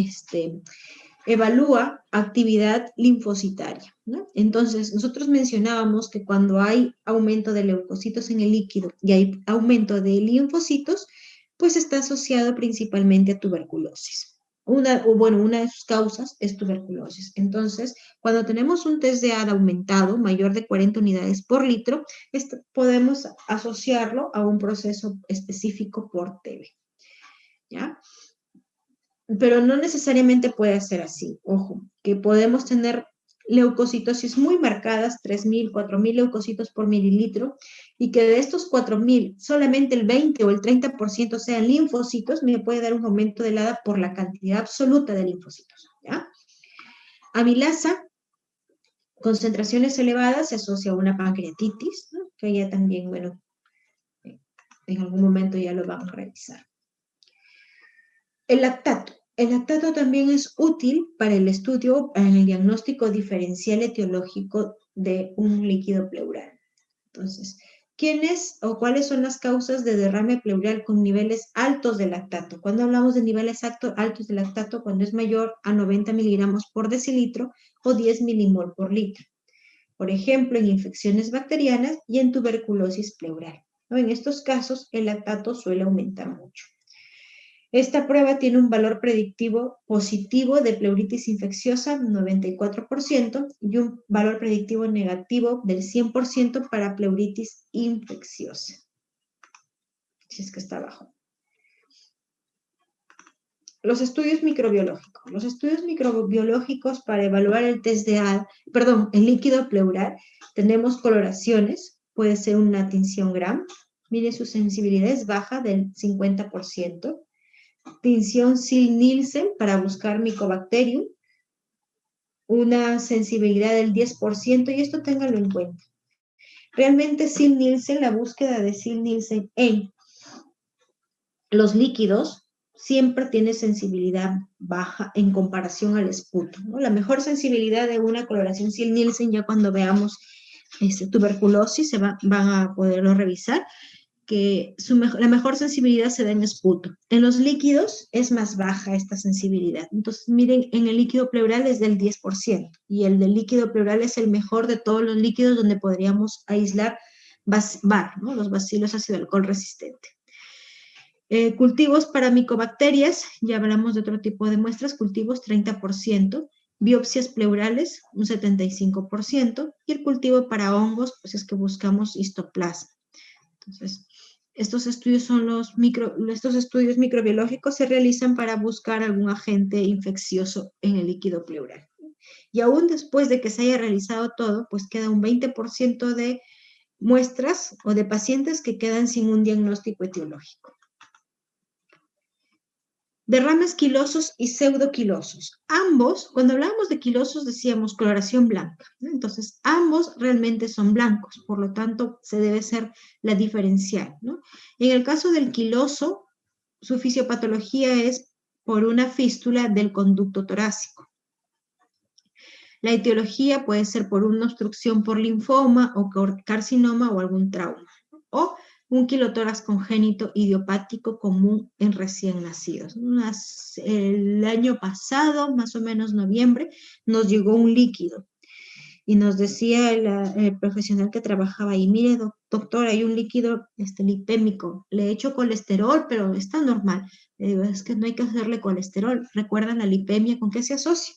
Speaker 1: evalúa actividad linfocitaria, ¿no? Entonces, nosotros mencionábamos que cuando hay aumento de leucocitos en el líquido y hay aumento de linfocitos, pues está asociado principalmente a tuberculosis. Una de sus causas es tuberculosis. Entonces, cuando tenemos un test de ADA aumentado, mayor de 40 unidades por litro, podemos asociarlo a un proceso específico por TB, ¿ya? Pero no necesariamente puede ser así. Ojo, que podemos tener leucocitosis muy marcadas, 3.000, 4.000 leucocitos por mililitro, y que de estos 4.000, solamente el 20 o el 30% sean linfocitos, me puede dar un aumento del ADA por la cantidad absoluta de linfocitos, ¿ya? Amilasa, concentraciones elevadas, se asocia a una pancreatitis, ¿no? Que ya también, bueno, en algún momento ya lo vamos a revisar. El lactato. El lactato también es útil para el estudio, en el diagnóstico diferencial etiológico de un líquido pleural. Entonces, ¿quiénes o cuáles son las causas de derrame pleural con niveles altos de lactato? Cuando hablamos de niveles altos de lactato, cuando es mayor a 90 miligramos por decilitro o 10 milimol por litro. Por ejemplo, en infecciones bacterianas y en tuberculosis pleural, ¿no? En estos casos, el lactato suele aumentar mucho. Esta prueba tiene un valor predictivo positivo de pleuritis infecciosa, 94%, y un valor predictivo negativo del 100% para pleuritis infecciosa, si es que está bajo. Los estudios microbiológicos. Los estudios microbiológicos para evaluar el test de el líquido pleural, tenemos coloraciones, puede ser una tinción Gram, mire su sensibilidad es baja del 50%. Tinción Sil-Nielsen para buscar Mycobacterium, una sensibilidad del 10%, y esto ténganlo en cuenta. Realmente Sil-Nielsen, la búsqueda de Sil-Nielsen en los líquidos siempre tiene sensibilidad baja en comparación al esputo, ¿no? La mejor sensibilidad de una coloración Sil-Nielsen, ya cuando veamos tuberculosis, van a poderlo revisar, que la mejor sensibilidad se da en esputo. En los líquidos es más baja esta sensibilidad. Entonces, miren, en el líquido pleural es del 10%, y el del líquido pleural es el mejor de todos los líquidos donde podríamos aislar BAR, ¿no? Los bacilos ácido alcohol resistente. Cultivos para micobacterias, ya hablamos de otro tipo de muestras, cultivos 30%, biopsias pleurales un 75%, y el cultivo para hongos, pues es que buscamos histoplasma. Entonces, estos estudios microbiológicos se realizan para buscar algún agente infeccioso en el líquido pleural. Y aún después de que se haya realizado todo, pues queda un 20% de muestras o de pacientes que quedan sin un diagnóstico etiológico. Derrames quilosos y pseudoquilosos. Ambos, cuando hablábamos de quilosos decíamos coloración blanca, ¿no? Entonces, ambos realmente son blancos, por lo tanto, se debe ser la diferencial, ¿no? En el caso del quiloso, su fisiopatología es por una fístula del conducto torácico. La etiología puede ser por una obstrucción por linfoma o carcinoma o algún trauma, ¿no? O un quilotórax congénito idiopático común en recién nacidos. El año pasado, más o menos noviembre, nos llegó un líquido y nos decía el profesional que trabajaba ahí, mire, doctor, hay un líquido lipémico, le he hecho colesterol, pero está normal. Le digo, es que no hay que hacerle colesterol. ¿Recuerdan la lipemia con qué se asocia?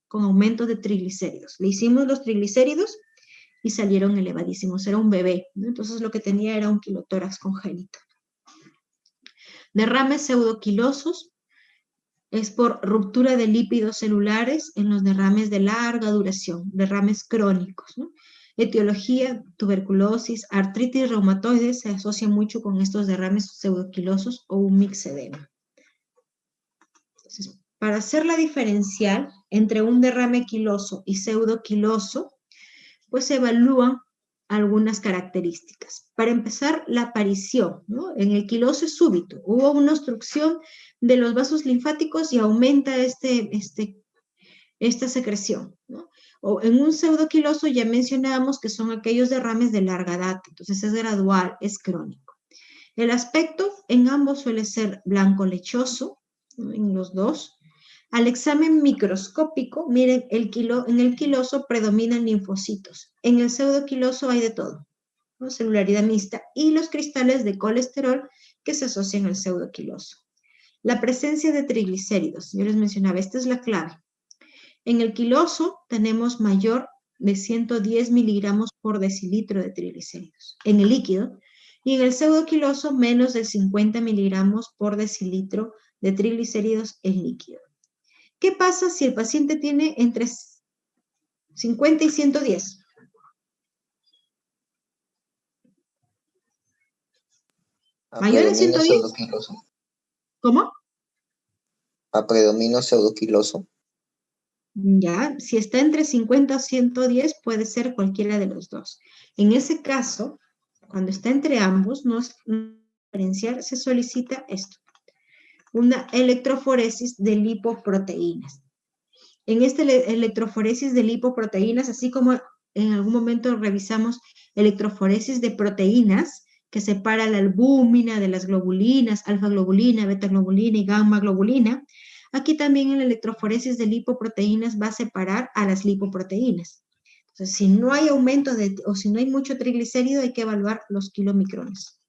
Speaker 1: Con aumento de triglicéridos. Le hicimos los triglicéridos y salieron elevadísimos, era un bebé, ¿no? Entonces lo que tenía era un quilotórax congénito. Derrames pseudoquilosos es por ruptura de lípidos celulares en los derrames de larga duración, derrames crónicos, ¿no? Etiología, tuberculosis, artritis reumatoide se asocia mucho con estos derrames pseudoquilosos o un mixedema. Entonces, para hacer la diferencial entre un derrame quiloso y pseudoquiloso, pues se evalúan algunas características. Para empezar, la aparición, ¿no? En el quiloso es súbito. Hubo una obstrucción de los vasos linfáticos y aumenta esta secreción, ¿no? O en un pseudoquiloso ya mencionábamos que son aquellos derrames de larga data. Entonces es gradual, es crónico. El aspecto en ambos suele ser blanco lechoso, ¿no? En los dos. Al examen microscópico, miren, en el quiloso predominan linfocitos. En el pseudoquiloso hay de todo, ¿no? Celularidad mixta y los cristales de colesterol que se asocian al pseudoquiloso. La presencia de triglicéridos, yo les mencionaba, esta es la clave. En el quiloso tenemos mayor de 110 miligramos por decilitro de triglicéridos en el líquido, y en el pseudoquiloso menos de 50 miligramos por decilitro de triglicéridos en líquido. ¿Qué pasa si el paciente tiene entre 50 y 110? ¿Mayor de 110?
Speaker 2: Pseudoquiloso.
Speaker 1: ¿Cómo?
Speaker 2: A predomino pseudoquiloso.
Speaker 1: Ya, si está entre 50 o 110, puede ser cualquiera de los dos. En ese caso, cuando está entre ambos, no diferenciar, se solicita esto: una electroforesis de lipoproteínas. En esta electroforesis de lipoproteínas, así como en algún momento revisamos electroforesis de proteínas, que separa la albúmina de las globulinas, alfa globulina, beta globulina y gamma globulina, aquí también en la electroforesis de lipoproteínas va a separar a las lipoproteínas. Entonces, si no hay aumento o si no hay mucho triglicérido, hay que evaluar los kilomicrones,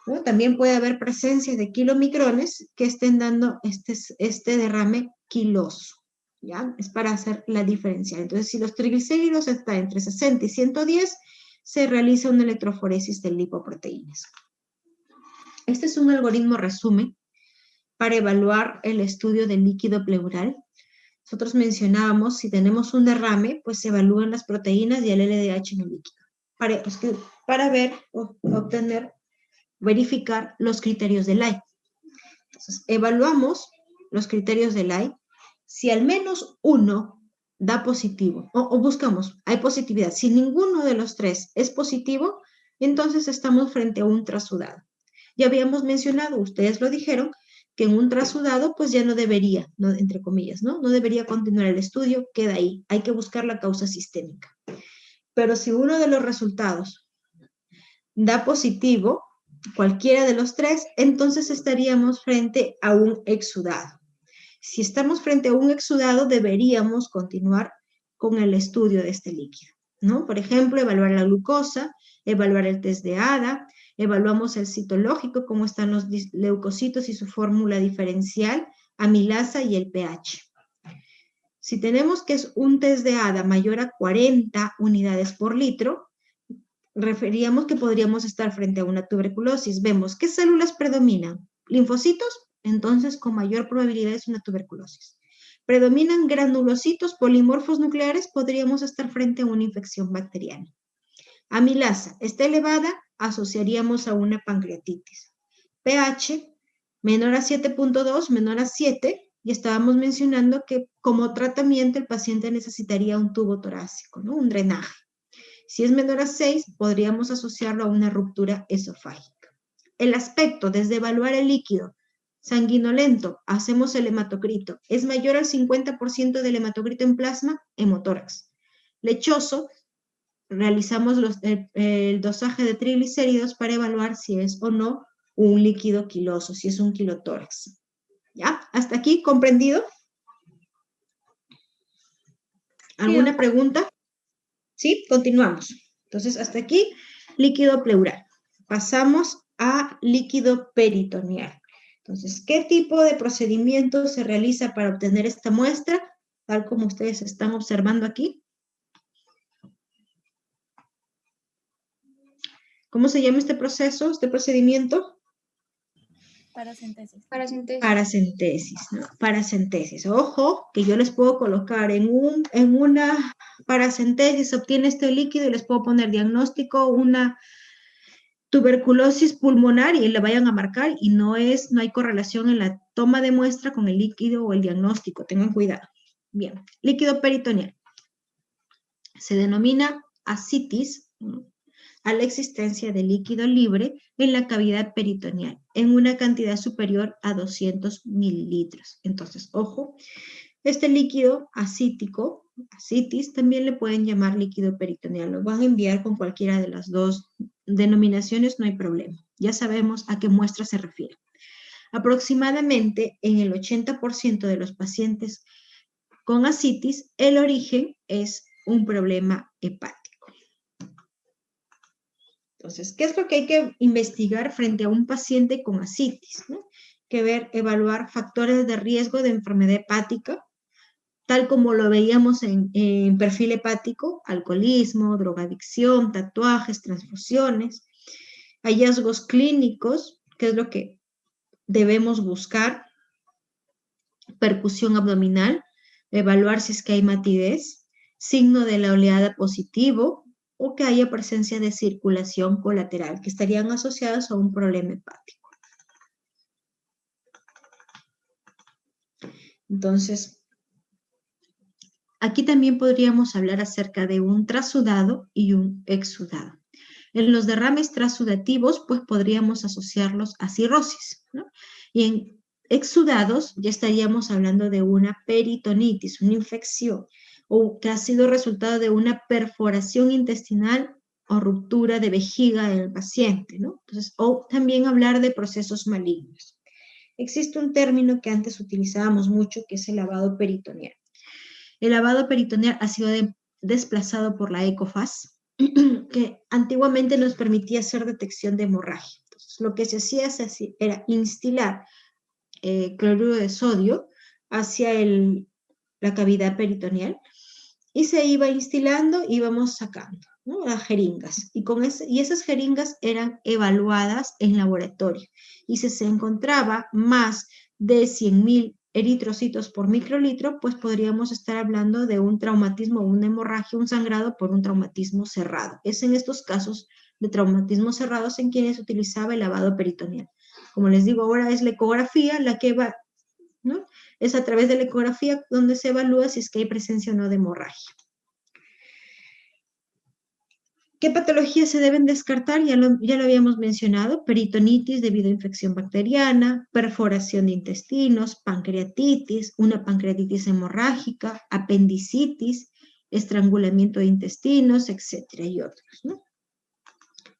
Speaker 1: ¿no? También puede haber presencia de kilomicrones que estén dando este derrame quiloso, ¿ya? Es para hacer la diferencial. Entonces, si los triglicéridos están entre 60 y 110, se realiza una electroforesis de lipoproteínas. Este es un algoritmo resumen para evaluar el estudio del líquido pleural. Nosotros mencionábamos, si tenemos un derrame, pues se evalúan las proteínas y el LDH en el líquido, para ver, obtener, verificar los criterios de Lai. Entonces, evaluamos los criterios de Lai. Si al menos uno da positivo, o buscamos, hay positividad, si ninguno de los tres es positivo, entonces estamos frente a un trasudado. Ya habíamos mencionado, ustedes lo dijeron, que en un trasudado pues ya no debería, ¿no? Entre comillas, ¿no? No debería continuar el estudio, queda ahí. Hay que buscar la causa sistémica. Pero si uno de los resultados da positivo, cualquiera de los tres, entonces estaríamos frente a un exudado. Si estamos frente a un exudado, deberíamos continuar con el estudio de este líquido, ¿no? Por ejemplo, evaluar la glucosa, evaluar el test de ADA, evaluamos el citológico, cómo están los leucocitos y su fórmula diferencial, amilasa y el pH. Si tenemos que es un test de ADA mayor a 40 unidades por litro, referíamos que podríamos estar frente a una tuberculosis. Vemos qué células predominan. ¿Linfocitos? Entonces, con mayor probabilidad es una tuberculosis. Predominan granulocitos polimorfos nucleares, podríamos estar frente a una infección bacteriana. Amilasa está elevada, asociaríamos a una pancreatitis. pH menor a 7.2, menor a 7, y estábamos mencionando que como tratamiento el paciente necesitaría un tubo torácico, ¿no? Un drenaje. Si es menor a 6, podríamos asociarlo a una ruptura esofágica. El aspecto, desde evaluar el líquido, sanguinolento, hacemos el hematocrito. Es mayor al 50% del hematocrito en plasma, hemotórax. Lechoso, realizamos el dosaje de triglicéridos para evaluar si es o no un líquido quiloso, si es un kilotórax. ¿Ya? ¿Hasta aquí comprendido? ¿Alguna pregunta? ¿Sí? Continuamos. Entonces, hasta aquí, líquido pleural. Pasamos a líquido peritoneal. Entonces, ¿qué tipo de procedimiento se realiza para obtener esta muestra? Tal como ustedes están observando aquí. ¿Cómo se llama este proceso, este procedimiento?
Speaker 5: Paracentesis.
Speaker 1: Paracentesis, ¿no? Paracentesis. Ojo, que yo les puedo colocar en una paracentesis, se obtiene este líquido y les puedo poner diagnóstico, una tuberculosis pulmonar y le vayan a marcar y no hay correlación en la toma de muestra con el líquido o el diagnóstico. Tengan cuidado. Bien, líquido peritoneal. Se denomina ascitis, ¿no?, a la existencia de líquido libre en la cavidad peritoneal en una cantidad superior a 200 mililitros. Entonces, ojo, este líquido ascítico, ascitis, también le pueden llamar líquido peritoneal. Lo van a enviar con cualquiera de las dos denominaciones, no hay problema. Ya sabemos a qué muestra se refiere. Aproximadamente en el 80% de los pacientes con ascitis, el origen es un problema hepático. Entonces, ¿qué es lo que hay que investigar frente a un paciente con ascitis? ¿No? Que evaluar factores de riesgo de enfermedad hepática, tal como lo veíamos en perfil hepático: alcoholismo, drogadicción, tatuajes, transfusiones, hallazgos clínicos, que es lo que debemos buscar: percusión abdominal, evaluar si es que hay matidez, signo de la oleada positivo o que haya presencia de circulación colateral, que estarían asociados a un problema hepático. Entonces, aquí también podríamos hablar acerca de un trasudado y un exudado. En los derrames trasudativos, pues podríamos asociarlos a cirrosis, ¿no? Y en exudados ya estaríamos hablando de una peritonitis, una infección, o que ha sido resultado de una perforación intestinal o ruptura de vejiga del paciente, ¿no? Entonces, o también hablar de procesos malignos. Existe un término que antes utilizábamos mucho, que es el lavado peritoneal. El lavado peritoneal ha sido desplazado por la ECOFAS, que antiguamente nos permitía hacer detección de hemorragia. Entonces, lo que se hacía era instilar cloruro de sodio hacia la cavidad peritoneal y se iba instilando, íbamos sacando, ¿no?, las jeringas. Y esas jeringas eran evaluadas en laboratorio. Y si se encontraba más de 100.000 eritrocitos por microlitro, pues podríamos estar hablando de un traumatismo, una hemorragia, un sangrado por un traumatismo cerrado. Es en estos casos de traumatismos cerrados en quienes se utilizaba el lavado peritoneal. Como les digo, ahora es la ecografía la que va, ¿no? Es a través de la ecografía donde se evalúa si es que hay presencia o no de hemorragia. ¿Qué patologías se deben descartar? Ya lo habíamos mencionado: peritonitis debido a infección bacteriana, perforación de intestinos, pancreatitis, una pancreatitis hemorrágica, apendicitis, estrangulamiento de intestinos, etcétera, y otros, ¿no?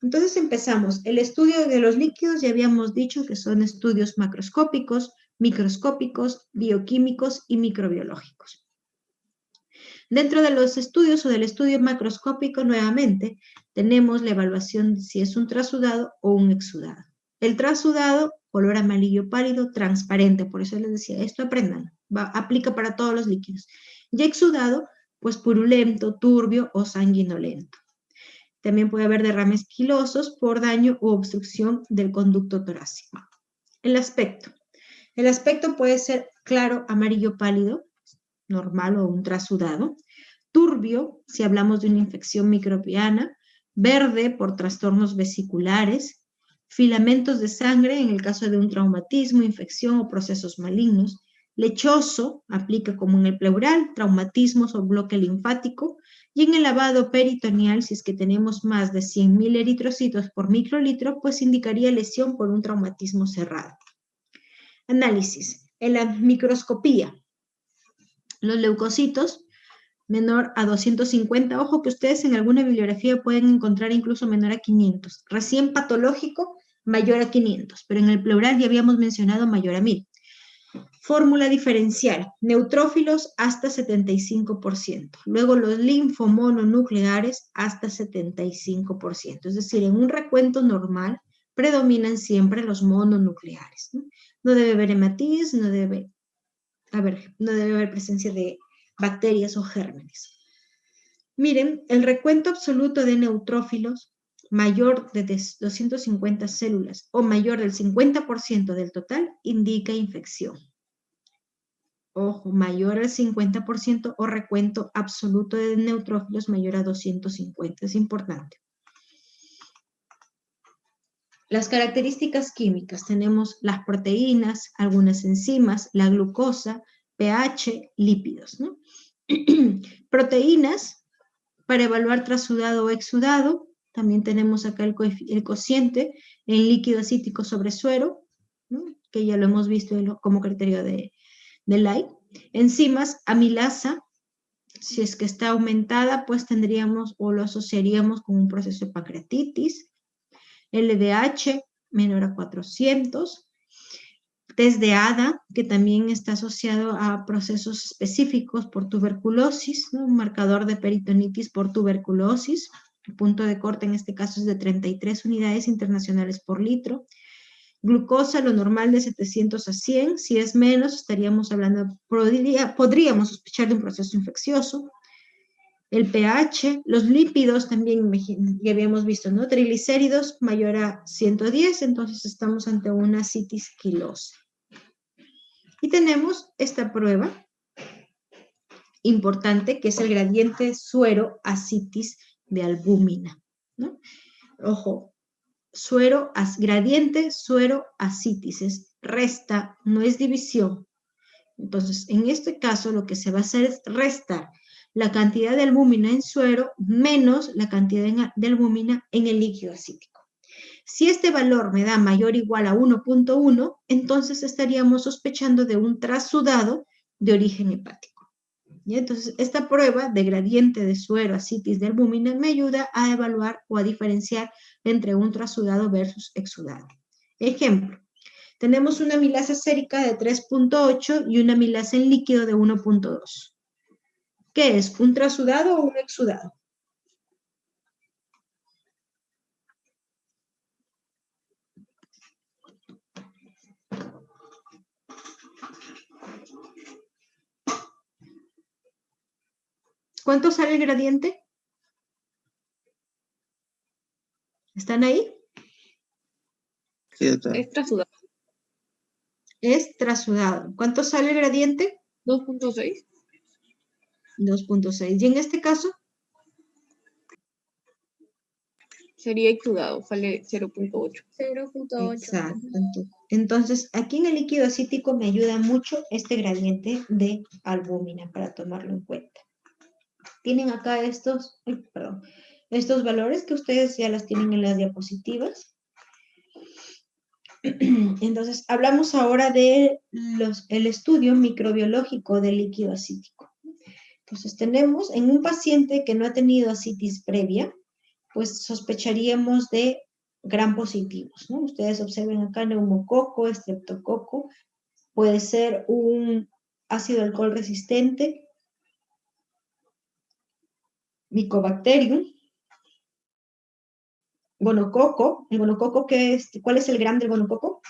Speaker 1: Entonces empezamos. El estudio de los líquidos, ya habíamos dicho que son estudios macroscópicos, microscópicos, bioquímicos y microbiológicos. Dentro de los estudios o del estudio macroscópico, nuevamente, tenemos la evaluación de si es un trasudado o un exudado. El trasudado, color amarillo pálido, transparente, por eso les decía, esto aprendan, aplica para todos los líquidos. Y exudado, pues purulento, turbio o sanguinolento. También puede haber derrames quilosos por daño u obstrucción del conducto torácico. El aspecto puede ser claro, amarillo pálido, normal o un trasudado; turbio, si hablamos de una infección microbiana; verde por trastornos vesiculares; filamentos de sangre en el caso de un traumatismo, infección o procesos malignos; lechoso, aplica como en el pleural, traumatismos o bloque linfático; y en el lavado peritoneal, si es que tenemos más de 100.000 eritrocitos por microlitro, pues indicaría lesión por un traumatismo cerrado. Análisis. En la microscopía, los leucocitos menor a 250, ojo que ustedes en alguna bibliografía pueden encontrar incluso menor a 500, recién patológico mayor a 500, pero en el pleural ya habíamos mencionado mayor a 1000. Fórmula diferencial: neutrófilos hasta 75%, luego los linfomononucleares hasta 75%, es decir, en un recuento normal predominan siempre los mononucleares, ¿no? No debe haber hematitis, no debe haber presencia de bacterias o gérmenes. Miren, el recuento absoluto de neutrófilos mayor de 250 células o mayor del 50% del total indica infección. Ojo, mayor al 50% o recuento absoluto de neutrófilos mayor a 250, es importante. Las características químicas: tenemos las proteínas, algunas enzimas, la glucosa, pH, lípidos, ¿no? Proteínas, para evaluar trasudado o exudado, también tenemos acá el cociente en líquido acítico sobre suero, ¿no?, que ya lo hemos visto como criterio de Light. Enzimas, amilasa, si es que está aumentada, pues tendríamos o lo asociaríamos con un proceso de pancreatitis. LDH menor a 400. test de ADA, que también está asociado a procesos específicos por tuberculosis, ¿no? Un marcador de peritonitis por tuberculosis. El punto de corte en este caso es de 33 unidades internacionales por litro. Glucosa, lo normal de 700 a 100. Si es menos, estaríamos hablando, podríamos sospechar de un proceso infeccioso. El pH, los lípidos también ya habíamos visto, ¿no? Triglicéridos mayor a 110, entonces estamos ante una ascitis quilosa. Y tenemos esta prueba importante que es el gradiente suero-ascitis de albúmina, ¿no? Ojo, gradiente suero-ascitis es resta, no es división. Entonces, en este caso, lo que se va a hacer es restar la cantidad de albúmina en suero menos la cantidad de albúmina en el líquido ascítico. Si este valor me da mayor o igual a 1.1, entonces estaríamos sospechando de un trasudado de origen hepático. ¿Y? Entonces, esta prueba de gradiente de suero, ascitis de albúmina me ayuda a evaluar o a diferenciar entre un trasudado versus exudado. Ejemplo. Tenemos una amilasa sérica de 3.8 y una amilasa en líquido de 1.2. ¿Qué es? ¿Un trasudado o un exudado? ¿Cuánto sale el gradiente? ¿Están ahí?
Speaker 2: Sí, doctora.
Speaker 3: Es trasudado.
Speaker 1: Es trasudado. ¿Cuánto sale el gradiente?
Speaker 3: 2.6.
Speaker 1: 2.6. ¿Y en este caso?
Speaker 3: Sería exudado, sale 0.8.
Speaker 4: 0.8.
Speaker 1: Exacto. Entonces, aquí en el líquido acítico me ayuda mucho este gradiente de albúmina para tomarlo en cuenta. Tienen acá estos valores que ustedes ya las tienen en las diapositivas. Entonces, hablamos ahora de el estudio microbiológico del líquido acítico. Entonces, tenemos en un paciente que no ha tenido ascitis previa, pues sospecharíamos de gram positivos, ¿no? Ustedes observen acá neumococo, estreptococo, puede ser un ácido alcohol resistente, Mycobacterium, gonococo. ¿El gonococo qué es? ¿Cuál es el gram del gonococo?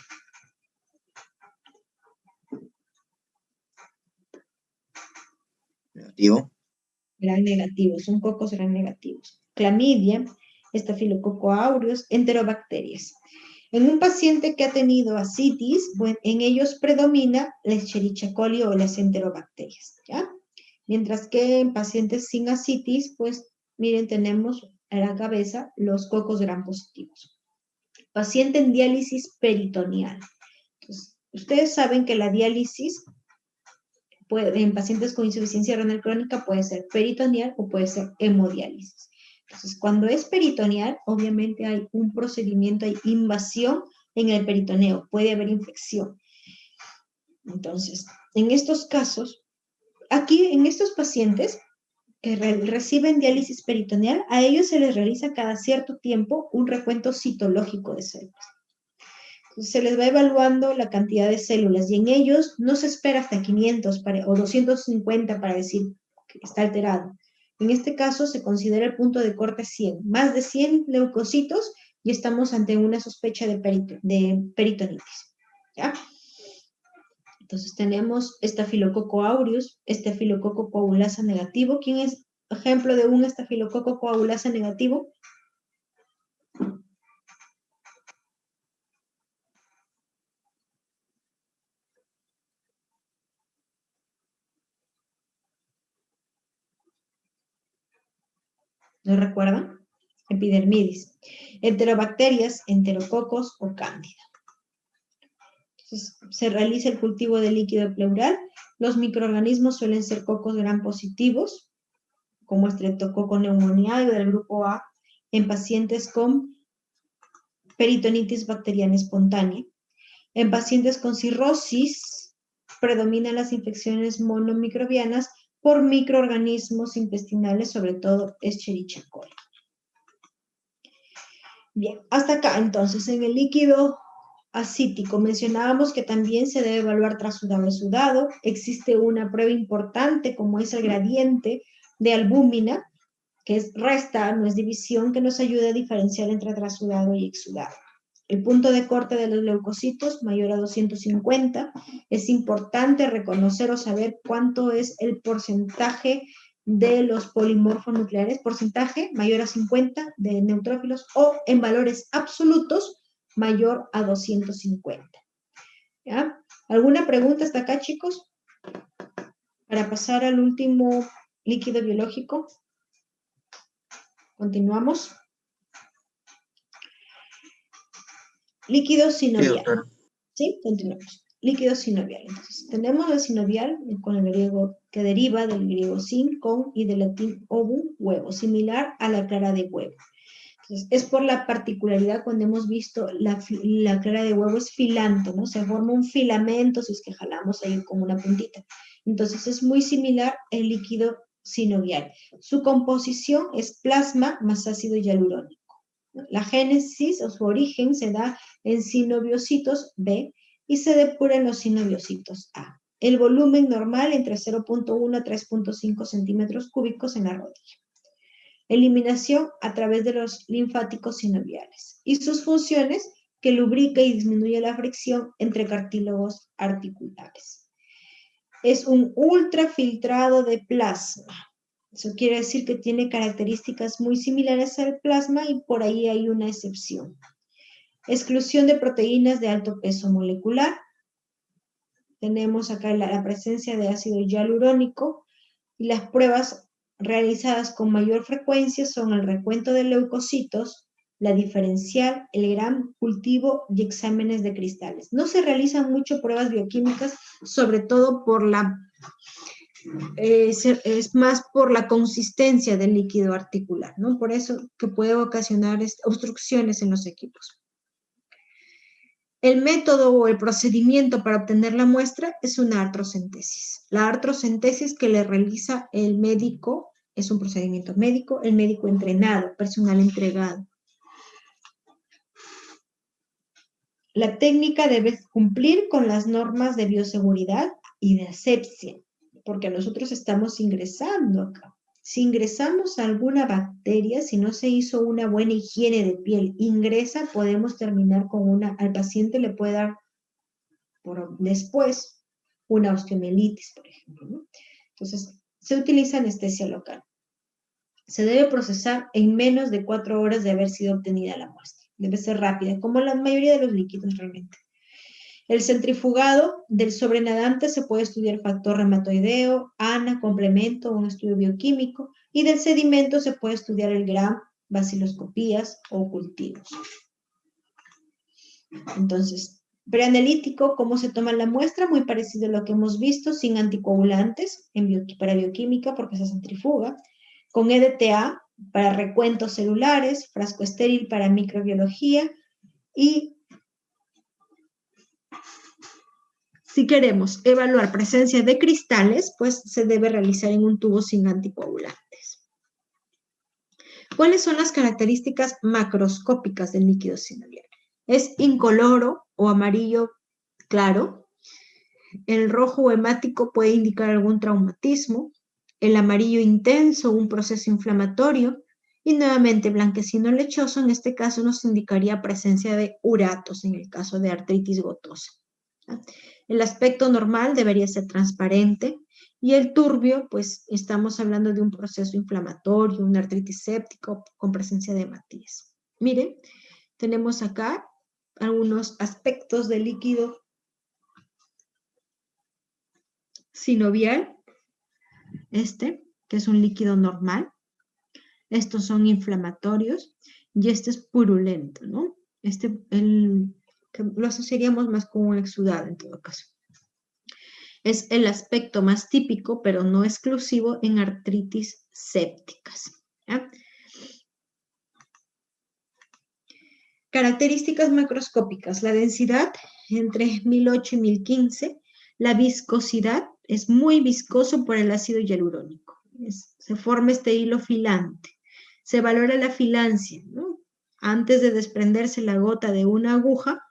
Speaker 2: Negativo.
Speaker 1: Gran negativo, son cocos gran negativos. Clamidia, estafilococo aureus, enterobacterias. En un paciente que ha tenido ascitis, bueno, en ellos predomina la Escherichia coli o las enterobacterias, ¿ya? Mientras que en pacientes sin ascitis, pues miren, tenemos a la cabeza los cocos gram positivos. Paciente en diálisis peritoneal. Entonces, ustedes saben que la diálisis en pacientes con insuficiencia renal crónica puede ser peritoneal o puede ser hemodiálisis. Entonces, cuando es peritoneal, obviamente hay un procedimiento, hay invasión en el peritoneo, puede haber infección. Entonces, en estos casos, aquí en estos pacientes que reciben diálisis peritoneal, a ellos se les realiza cada cierto tiempo un recuento citológico de células. Se les va evaluando la cantidad de células y en ellos no se espera hasta 500 o 250 para decir que está alterado. En este caso se considera el punto de corte 100, más de 100 leucocitos y estamos ante una sospecha de peritonitis. ¿Ya? Entonces tenemos estafilococo aureus, estafilococo coagulasa negativo. ¿Quién es ejemplo de un estafilococo coagulasa negativo? ¿No recuerdan? Epidermidis. Enterobacterias, enterococos o cándida. Entonces, se realiza el cultivo de líquido pleural. Los microorganismos suelen ser cocos gram positivos, como Streptococcus pneumoniae del grupo A, en pacientes con peritonitis bacteriana espontánea. En pacientes con cirrosis, predominan las infecciones monomicrobianas por microorganismos intestinales, sobre todo Escherichia coli. Bien, hasta acá entonces en el líquido ascítico. Mencionábamos que también se debe evaluar tras sudado. Sudado existe una prueba importante como es el gradiente de albúmina, que es resta, no es división, que nos ayuda a diferenciar entre trasudado y exudado. El punto de corte de los leucocitos mayor a 250. Es importante reconocer o saber cuánto es el porcentaje de los polimorfos nucleares, porcentaje mayor a 50 de neutrófilos o en valores absolutos mayor a 250. ¿Ya? ¿Alguna pregunta hasta acá, chicos? Para pasar al último líquido biológico. Continuamos. Líquido sinovial. ¿Sí? Continuamos. Líquido sinovial. Entonces, tenemos el sinovial con el griego, que deriva del griego sin, con y del latín ovum, huevo, similar a la clara de huevo. Entonces, es por la particularidad cuando hemos visto la clara de huevo es filante, ¿no? Se forma un filamento si es que jalamos ahí como una puntita. Entonces, es muy similar el líquido sinovial. Su composición es plasma más ácido hialurónico. La génesis o su origen se da en sinoviocitos B y se depura en los sinoviocitos A. El volumen normal entre 0.1 a 3.5 centímetros cúbicos en la rodilla. Eliminación a través de los linfáticos sinoviales. Y sus funciones, que lubrica y disminuye la fricción entre cartílagos articulares. Es un ultrafiltrado de plasma. Eso quiere decir que tiene características muy similares al plasma y por ahí hay una excepción. Exclusión de proteínas de alto peso molecular. Tenemos acá la presencia de ácido hialurónico y las pruebas realizadas con mayor frecuencia son el recuento de leucocitos, la diferencial, el gram cultivo y exámenes de cristales. No se realizan mucho pruebas bioquímicas, sobre todo por es más por la consistencia del líquido articular, ¿no? Por eso que puede ocasionar obstrucciones en los equipos. El método o el procedimiento para obtener la muestra es una artrocentesis. La artrocentesis que le realiza el médico es un procedimiento médico, el médico entrenado, personal entregado. La técnica debe cumplir con las normas de bioseguridad y de asepsia, porque nosotros estamos ingresando acá. Si ingresamos alguna bacteria, si no se hizo una buena higiene de piel, ingresa, podemos terminar con al paciente le puede dar después una osteomielitis, por ejemplo, ¿no? Entonces, se utiliza anestesia local. Se debe procesar en menos de 4 horas de haber sido obtenida la muestra. Debe ser rápida, como la mayoría de los líquidos realmente. El centrifugado del sobrenadante se puede estudiar factor reumatoideo, ANA, complemento, un estudio bioquímico, y del sedimento se puede estudiar el GRAM, baciloscopías o cultivos. Entonces, preanalítico, ¿cómo se toma la muestra? Muy parecido a lo que hemos visto, sin anticoagulantes para bioquímica porque se centrifuga, con EDTA para recuentos celulares, frasco estéril para microbiología y si queremos evaluar presencia de cristales, pues se debe realizar en un tubo sin anticoagulantes. ¿Cuáles son las características macroscópicas del líquido sinovial? Es incoloro o amarillo claro. El rojo o hemático puede indicar algún traumatismo. El amarillo intenso, un proceso inflamatorio. Y nuevamente blanquecino lechoso, en este caso nos indicaría presencia de uratos en el caso de artritis gotosa. El aspecto normal debería ser transparente y el turbio, pues estamos hablando de un proceso inflamatorio, una artritis séptica con presencia de hematíes. Miren, tenemos acá algunos aspectos del líquido sinovial, que es un líquido normal. Estos son inflamatorios y este es purulento, ¿no? Lo asociaríamos más con un exudado en todo caso. Es el aspecto más típico, pero no exclusivo en artritis sépticas. ¿Ya? Características macroscópicas. La densidad entre 1008 y 1015. La viscosidad es muy viscoso por el ácido hialurónico. Se forma este hilo filante. Se valora la filancia, ¿no? Antes de desprenderse la gota de una aguja,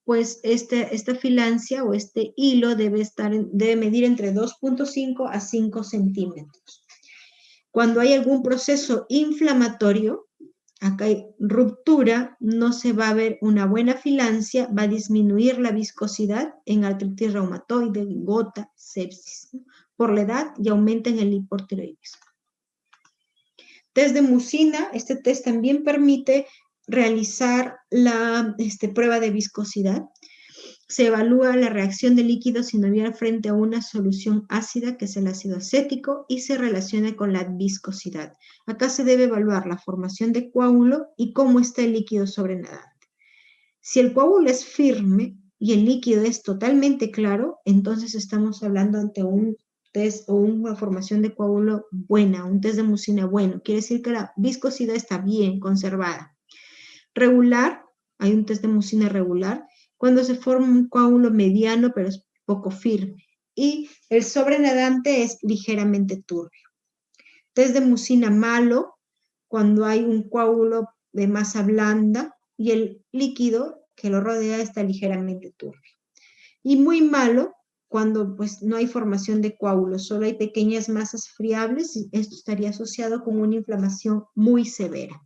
Speaker 1: pues esta filancia o este hilo debe medir entre 2.5 a 5 centímetros. Cuando hay algún proceso inflamatorio, acá hay ruptura, no se va a ver una buena filancia, va a disminuir la viscosidad en artritis reumatoide, gota, sepsis, ¿no? Por la edad y aumenta en el hipotiroidismo. Test de mucina, este test también permite realizar la prueba de viscosidad. Se evalúa la reacción del líquido sinovial frente a una solución ácida, que es el ácido acético, y se relaciona con la viscosidad. Acá se debe evaluar la formación de coágulo y cómo está el líquido sobrenadante. Si el coágulo es firme y el líquido es totalmente claro, entonces estamos hablando ante un test o una formación de coágulo buena, un test de mucina bueno. Quiere decir que la viscosidad está bien conservada. Regular, hay un test de mucina regular, cuando se forma un coágulo mediano pero es poco firme. Y el sobrenadante es ligeramente turbio. Test de mucina malo, cuando hay un coágulo de masa blanda y el líquido que lo rodea está ligeramente turbio. Y muy malo, cuando pues no hay formación de coágulos, solo hay pequeñas masas friables, y esto estaría asociado con una inflamación muy severa.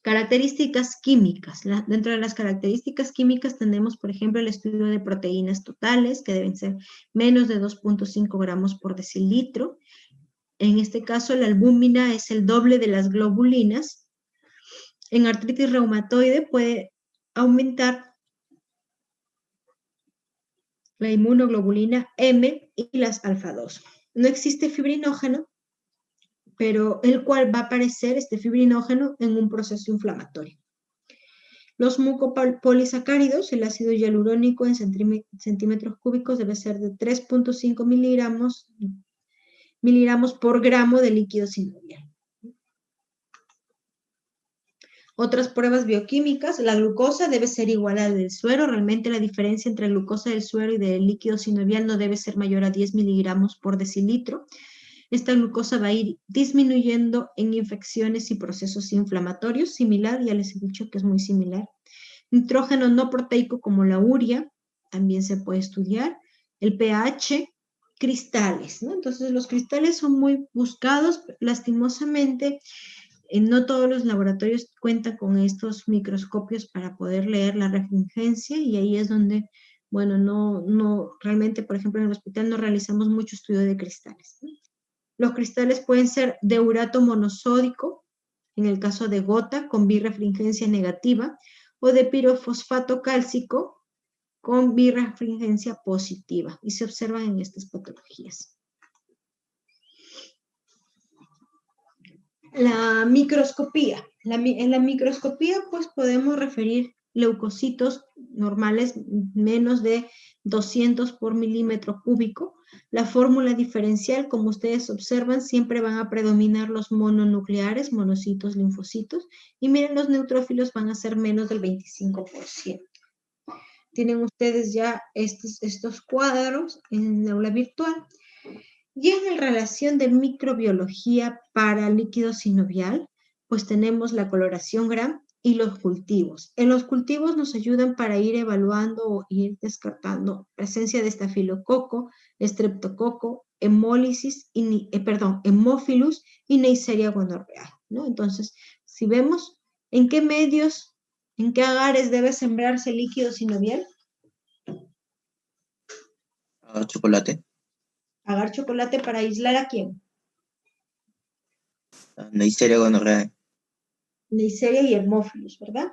Speaker 1: Características químicas. Dentro de las características químicas tenemos, por ejemplo, el estudio de proteínas totales, que deben ser menos de 2.5 gramos por decilitro. En este caso, la albúmina es el doble de las globulinas. En artritis reumatoide puede aumentar la inmunoglobulina M y las alfa-2. No existe fibrinógeno, pero el cual va a aparecer este fibrinógeno en un proceso inflamatorio. Los mucopolisacáridos, el ácido hialurónico en centímetros cúbicos debe ser de 3.5 miligramos por gramo de líquido sinovial. Otras pruebas bioquímicas, la glucosa debe ser igual a la del suero. Realmente la diferencia entre glucosa del suero y del líquido sinovial no debe ser mayor a 10 miligramos por decilitro. Esta glucosa va a ir disminuyendo en infecciones y procesos inflamatorios, similar, ya les he dicho que es muy similar. Nitrógeno no proteico como la urea, también se puede estudiar. El pH, cristales, ¿no? Entonces los cristales son muy buscados, lastimosamente. No todos los laboratorios cuentan con estos microscopios para poder leer la refringencia, y ahí es donde, bueno, no realmente, por ejemplo, en el hospital no realizamos mucho estudio de cristales, ¿no? Los cristales pueden ser de urato monosódico, en el caso de gota, con birrefringencia negativa, o de pirofosfato cálcico, con birrefringencia positiva, y se observan en estas patologías. La microscopía. En la microscopía, pues podemos referir leucocitos normales menos de 200 por milímetro cúbico. La fórmula diferencial, como ustedes observan, siempre van a predominar los mononucleares, monocitos, linfocitos, y miren, los neutrófilos van a ser menos del 25%. Tienen ustedes ya estos cuadros en el aula virtual. Y en la relación de microbiología para líquido sinovial, pues tenemos la coloración Gram y los cultivos. En los cultivos nos ayudan para ir evaluando o ir descartando presencia de estafilococo, estreptococo, hemófilos y Neisseria gonorrhoeae, ¿no? Entonces, si vemos en qué medios, en qué agares debe sembrarse el líquido sinovial.
Speaker 2: Chocolate.
Speaker 1: Agar chocolate para aislar ¿a quién?
Speaker 2: Neisseria gonorrhoeae.
Speaker 1: Neisseria y hemófilos, ¿verdad?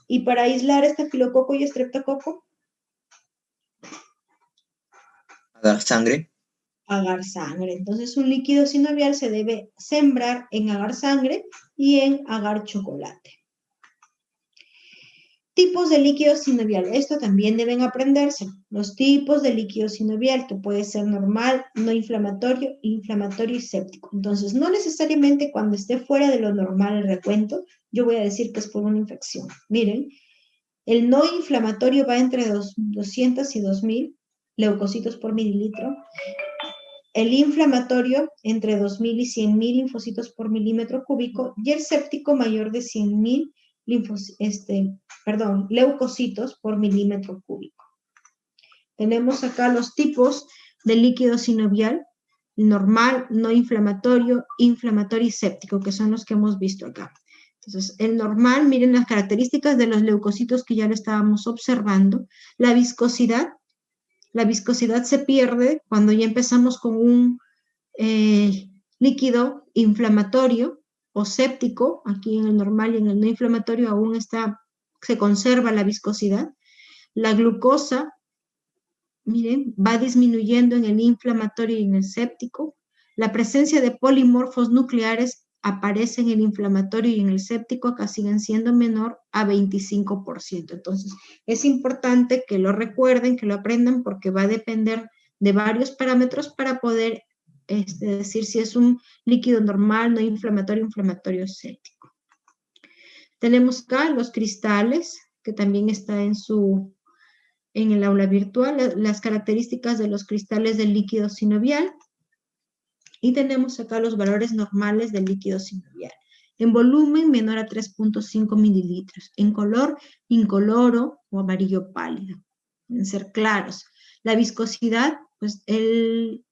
Speaker 1: Y para aislar estafilococo y estreptococo.
Speaker 2: Agar sangre.
Speaker 1: Agar sangre. Entonces, un líquido sinovial se debe sembrar en agar sangre y en agar chocolate. Tipos de líquido sinovial. Esto también deben aprenderse. Los tipos de líquido sinovial, que puede ser normal, no inflamatorio, inflamatorio y séptico. Entonces, no necesariamente cuando esté fuera de lo normal el recuento, yo voy a decir que es por una infección. Miren, el no inflamatorio va entre 200 y 2000 leucocitos por mililitro. El inflamatorio entre 2000 y 100.000 linfocitos por milímetro cúbico, y el séptico mayor de 100.000 leucocitos por milímetro cúbico. Tenemos acá los tipos de líquido sinovial: normal, no inflamatorio, inflamatorio y séptico, que son los que hemos visto acá. Entonces, el normal, miren las características de los leucocitos que ya lo estábamos observando. La viscosidad se pierde cuando ya empezamos con un líquido inflamatorio o séptico. Aquí en el normal y en el no inflamatorio aún se conserva la viscosidad. La glucosa, miren, va disminuyendo en el inflamatorio y en el séptico. La presencia de polimorfos nucleares aparece en el inflamatorio y en el séptico, acá siguen siendo menor a 25%. Entonces, es importante que lo recuerden, que lo aprendan, porque va a depender de varios parámetros para poder decir si es un líquido normal, no inflamatorio, inflamatorio séptico. Tenemos acá los cristales, que también está en el aula virtual, las características de los cristales del líquido sinovial. Y tenemos acá los valores normales del líquido sinovial. En volumen, menor a 3.5 mililitros. En color, incoloro o amarillo pálido. Deben ser claros. La viscosidad, pues se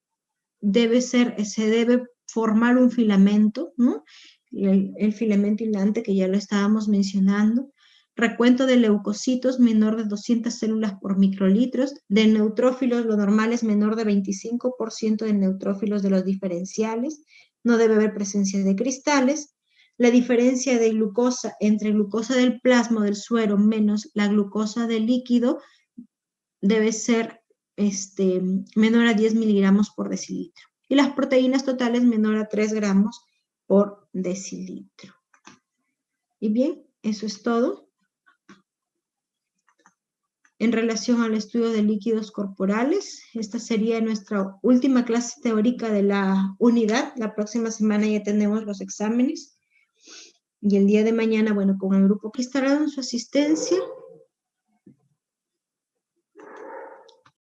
Speaker 1: debe formar un filamento, ¿no? El filamento hilante, que ya lo estábamos mencionando. Recuento de leucocitos menor de 200 células por microlitros. De neutrófilos, lo normal es menor de 25% de neutrófilos de los diferenciales. No debe haber presencia de cristales. La diferencia de glucosa entre glucosa del plasma o del suero menos la glucosa del líquido debe ser menor a 10 miligramos por decilitro. Y las proteínas totales menor a 3 gramos por decilitro. Y bien, eso es todo en relación al estudio de líquidos corporales. Esta sería nuestra última clase teórica de la unidad. La próxima semana ya tenemos los exámenes. Y el día de mañana, bueno, con el grupo que estará en su asistencia,